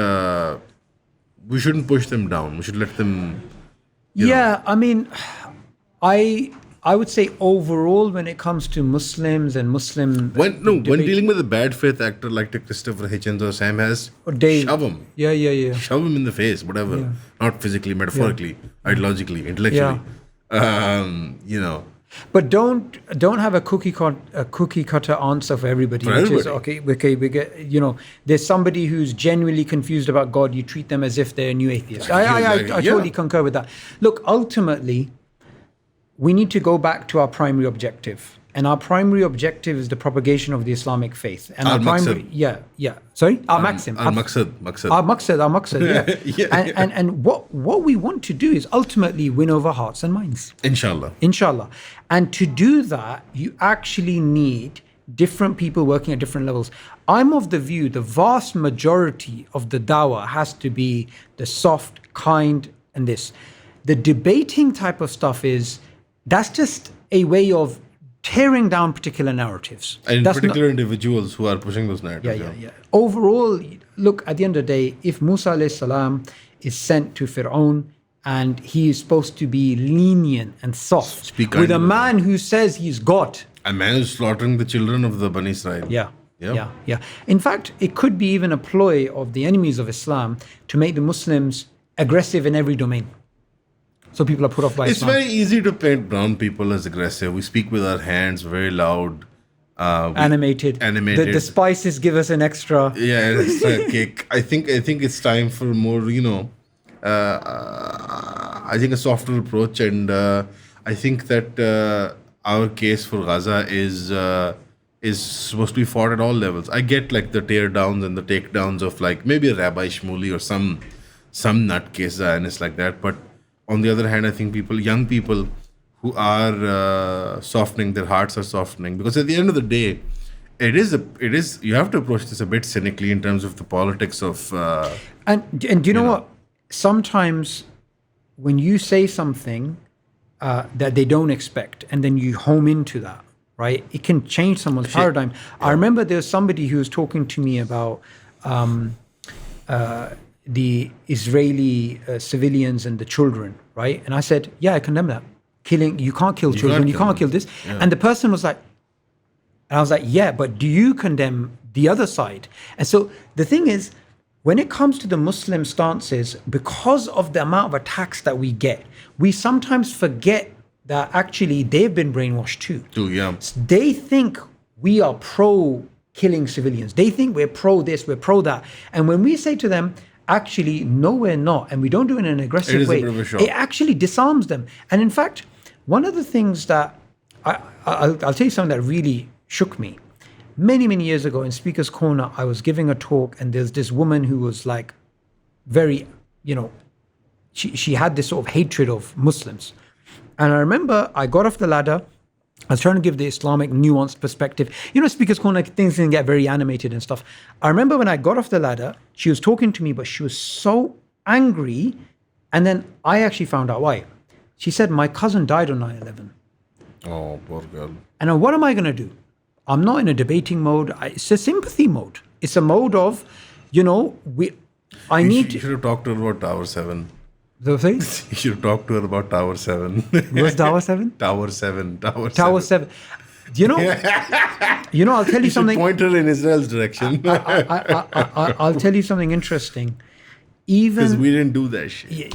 push them down. We should let them. I mean, I I would say overall, when it comes to Muslims and Muslim When dealing with a bad faith actor like Christopher Hitchens or Sam Hess, or Dave, shove him. yeah. Shove him in the face, whatever. Yeah. Not physically, metaphorically, ideologically, intellectually. You know. But don't have a cookie cutter answer for everybody. For which is everybody. okay. We get, you know, there's somebody who's genuinely confused about God. You treat them as if they're a new atheist. I totally concur with that. Look, ultimately, we need to go back to our primary objective. And our primary objective is the propagation of the Islamic faith. And our primary, Sorry, our maxim. Our maqsad. Our maqsad, yeah. Yeah. And what we want to do is ultimately win over hearts and minds. Inshallah. And to do that, you actually need different people working at different levels. I'm of the view the vast majority of the dawah has to be the soft, kind, and this. The debating type of stuff that's just a way of tearing down particular narratives. And particular individuals who are pushing those narratives. Yeah. Overall, look, at the end of the day, if Musa alayhi salam is sent to Fir'aun and he is supposed to be lenient and soft with a man who says he's God. A man who's slaughtering the children of the Bani Israel. Yeah. In fact, it could be even a ploy of the enemies of Islam to make the Muslims aggressive in every domain. So people are put off by Islam. It's very easy to paint brown people as aggressive. We speak with our hands, very loud. Animated. The spices give us an extra. Yeah, an extra kick. I think it's time for more, I think a softer approach. And I think that our case for Gaza is supposed to be fought at all levels. I get like the tear downs and the takedowns of like maybe a Rabbi Shmuli or some nutcase Zionist like that. But on the other hand, I think young people who are softening, their hearts are softening, because at the end of the day, it is you have to approach this a bit cynically in terms of the politics of. And do you know what? Sometimes when you say something that they don't expect, and then you home into that, right? It can change someone's paradigm. Yeah. I remember there was somebody who was talking to me about the Israeli civilians and the children, right? And I said, yeah, I condemn that. You can't kill children, you can't kill this. Yeah. And the person was like, and I was like, yeah, but do you condemn the other side? And so the thing is, when it comes to the Muslim stances, because of the amount of attacks that we get, we sometimes forget that actually they've been brainwashed too. They think we are pro killing civilians. They think we're pro this, we're pro that. And when we say to them, actually, no, we're not, and we don't do it in an aggressive way, it actually disarms them. And in fact, one of the things that I'll tell you something that really shook me. Many, many years ago in Speaker's Corner, I was giving a talk, and there's this woman who was like very, she had this sort of hatred of Muslims. And I remember I got off the ladder. I was trying to give the Islamic nuanced perspective. Speaker's Corner, things can get very animated and stuff. I remember when I got off the ladder, she was talking to me, but she was so angry. And then I actually found out why. She said, my cousin died on 9/11. Oh, poor girl. And what am I going to do? I'm not in a debating mode. It's a sympathy mode. It's a mode of, You should have talked to her about Tower 7. The thing? You should talk to her about Tower 7. What's Tower 7? Tower 7. Tower 7. I'll tell you something. Point her in Israel's direction. I'll tell you something interesting. Because we didn't do that shit.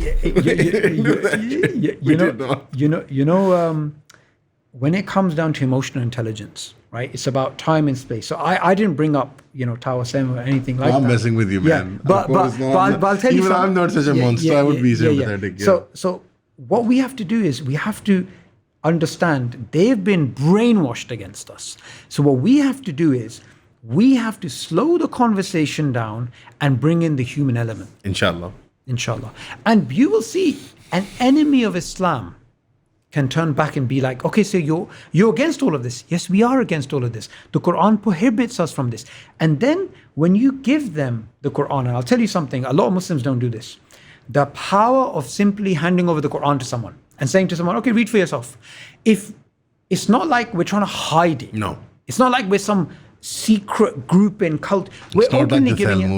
When it comes down to emotional intelligence, right? It's about time and space. So I didn't bring up, Tower 7 or anything like that. I'm messing with you, man. Yeah, but I'll tell you something. I'm not such a monster. I would be sympathetic. Yeah. So what we have to do is we have to understand they've been brainwashed against us. So what we have to do is we have to slow the conversation down and bring in the human element. Inshallah. And you will see an enemy of Islam can turn back and be like, okay, so you're against all of this. Yes, we are against all of this. The Quran prohibits us from this. And then when you give them the Quran, and I'll tell you something, a lot of Muslims don't do this. The power of simply handing over the Quran to someone and saying to someone, okay, read for yourself. If it's not like we're trying to hide it. No. It's not like we're some secret group and cult. We're openly giving it.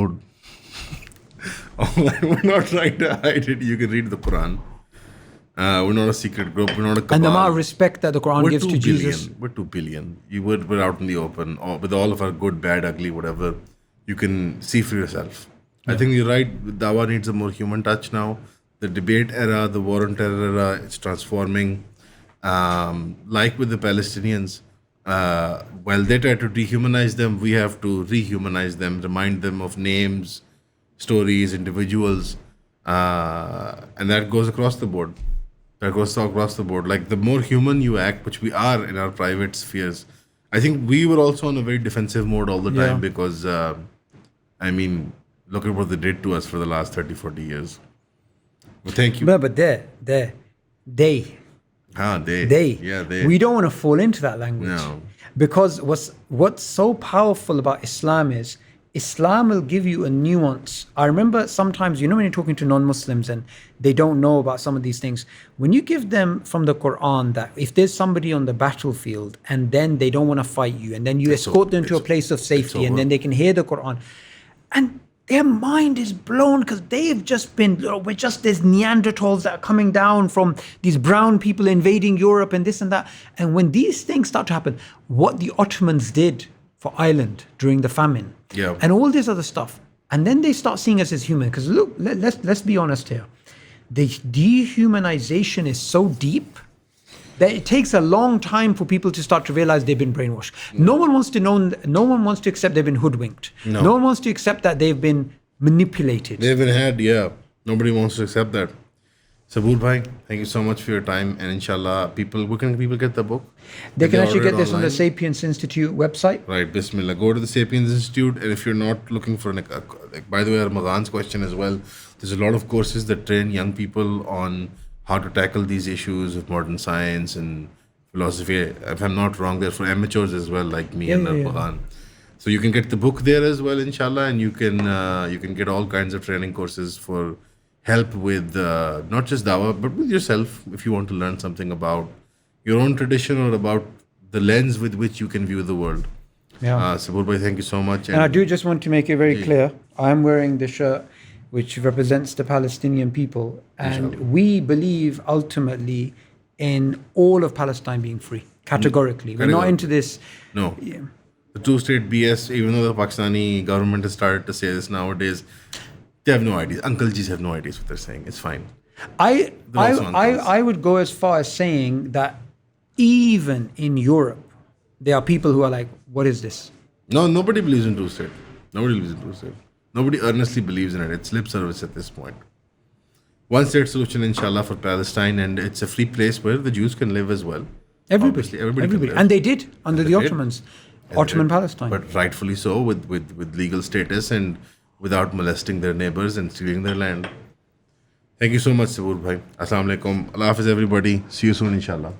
We're not trying to hide it. You can read the Quran. We're not a secret group. We're not a cabal. And the amount of respect that the Quran gives to Jesus. We're 2 billion. We're out in the open with all of our good, bad, ugly, whatever. You can see for yourself. I think you're right. Dawah needs a more human touch now. The debate era, the war on terror era, it's transforming. Like with the Palestinians, while they try to dehumanize them, we have to rehumanize them, remind them of names, stories, individuals, and that goes across the board. Like the more human you act, which we are in our private spheres, I think we were also on a very defensive mode all the time because, look at what they did to us for the last 30, 40 years. Well, thank you. But they. They. We don't want to fall into that language. No. Because what's so powerful about Islam is Islam will give you a nuance. I remember sometimes, when you're talking to non-Muslims and they don't know about some of these things, when you give them from the Quran that if there's somebody on the battlefield and then they don't want to fight you and then you escort them to a place of safety and then they can hear the Quran and their mind is blown because they've just been, we're just these Neanderthals that are coming down from these brown people invading Europe and this and that. And when these things start to happen, what the Ottomans did for Ireland during the famine and all this other stuff, and then they start seeing us as human. Because look, let's be honest here. The dehumanization is so deep that it takes a long time for people to start to realize they've been brainwashed. No one wants to know. No one wants to accept they've been hoodwinked. No one wants to accept that they've been manipulated. They've been had. Nobody wants to accept that. Subboor bhai, thank you so much for your time. And inshallah, where can people get the book? They can actually get this on the Sapiens Institute website. Right, bismillah. Go to the Sapiens Institute. And if you're not looking for, by the way, Ramadan's question as well, there's a lot of courses that train young people on how to tackle these issues of modern science and philosophy. If I'm not wrong, they're for amateurs as well, like me and Ramadan. So you can get the book there as well, inshallah, and you can get all kinds of training courses for help with not just dawah, but with yourself if you want to learn something about your own tradition or about the lens with which you can view the world. Subboor bhai, thank you so much. And I do just want to make it very clear, I'm wearing the shirt which represents the Palestinian people, and we believe ultimately in all of Palestine being free, categorically. We're not into this. No. The two-state BS, even though the Pakistani government has started to say this nowadays, they have no ideas. Uncle G's have no ideas what they're saying. It's fine. I would go as far as saying that even in Europe, there are people who are like, what is this? No, nobody believes in two-state. Nobody earnestly believes in it. It's lip service at this point. One-state solution, inshallah, for Palestine, and it's a free place where the Jews can live as well. Everybody. Can live. And they did under the Ottomans. Ottoman Palestine. But rightfully so, with legal status and without molesting their neighbors and stealing their land. Thank you so much, Subboor bhai. Assalamu alaikum. Allah Hafiz, everybody. See you soon, inshallah.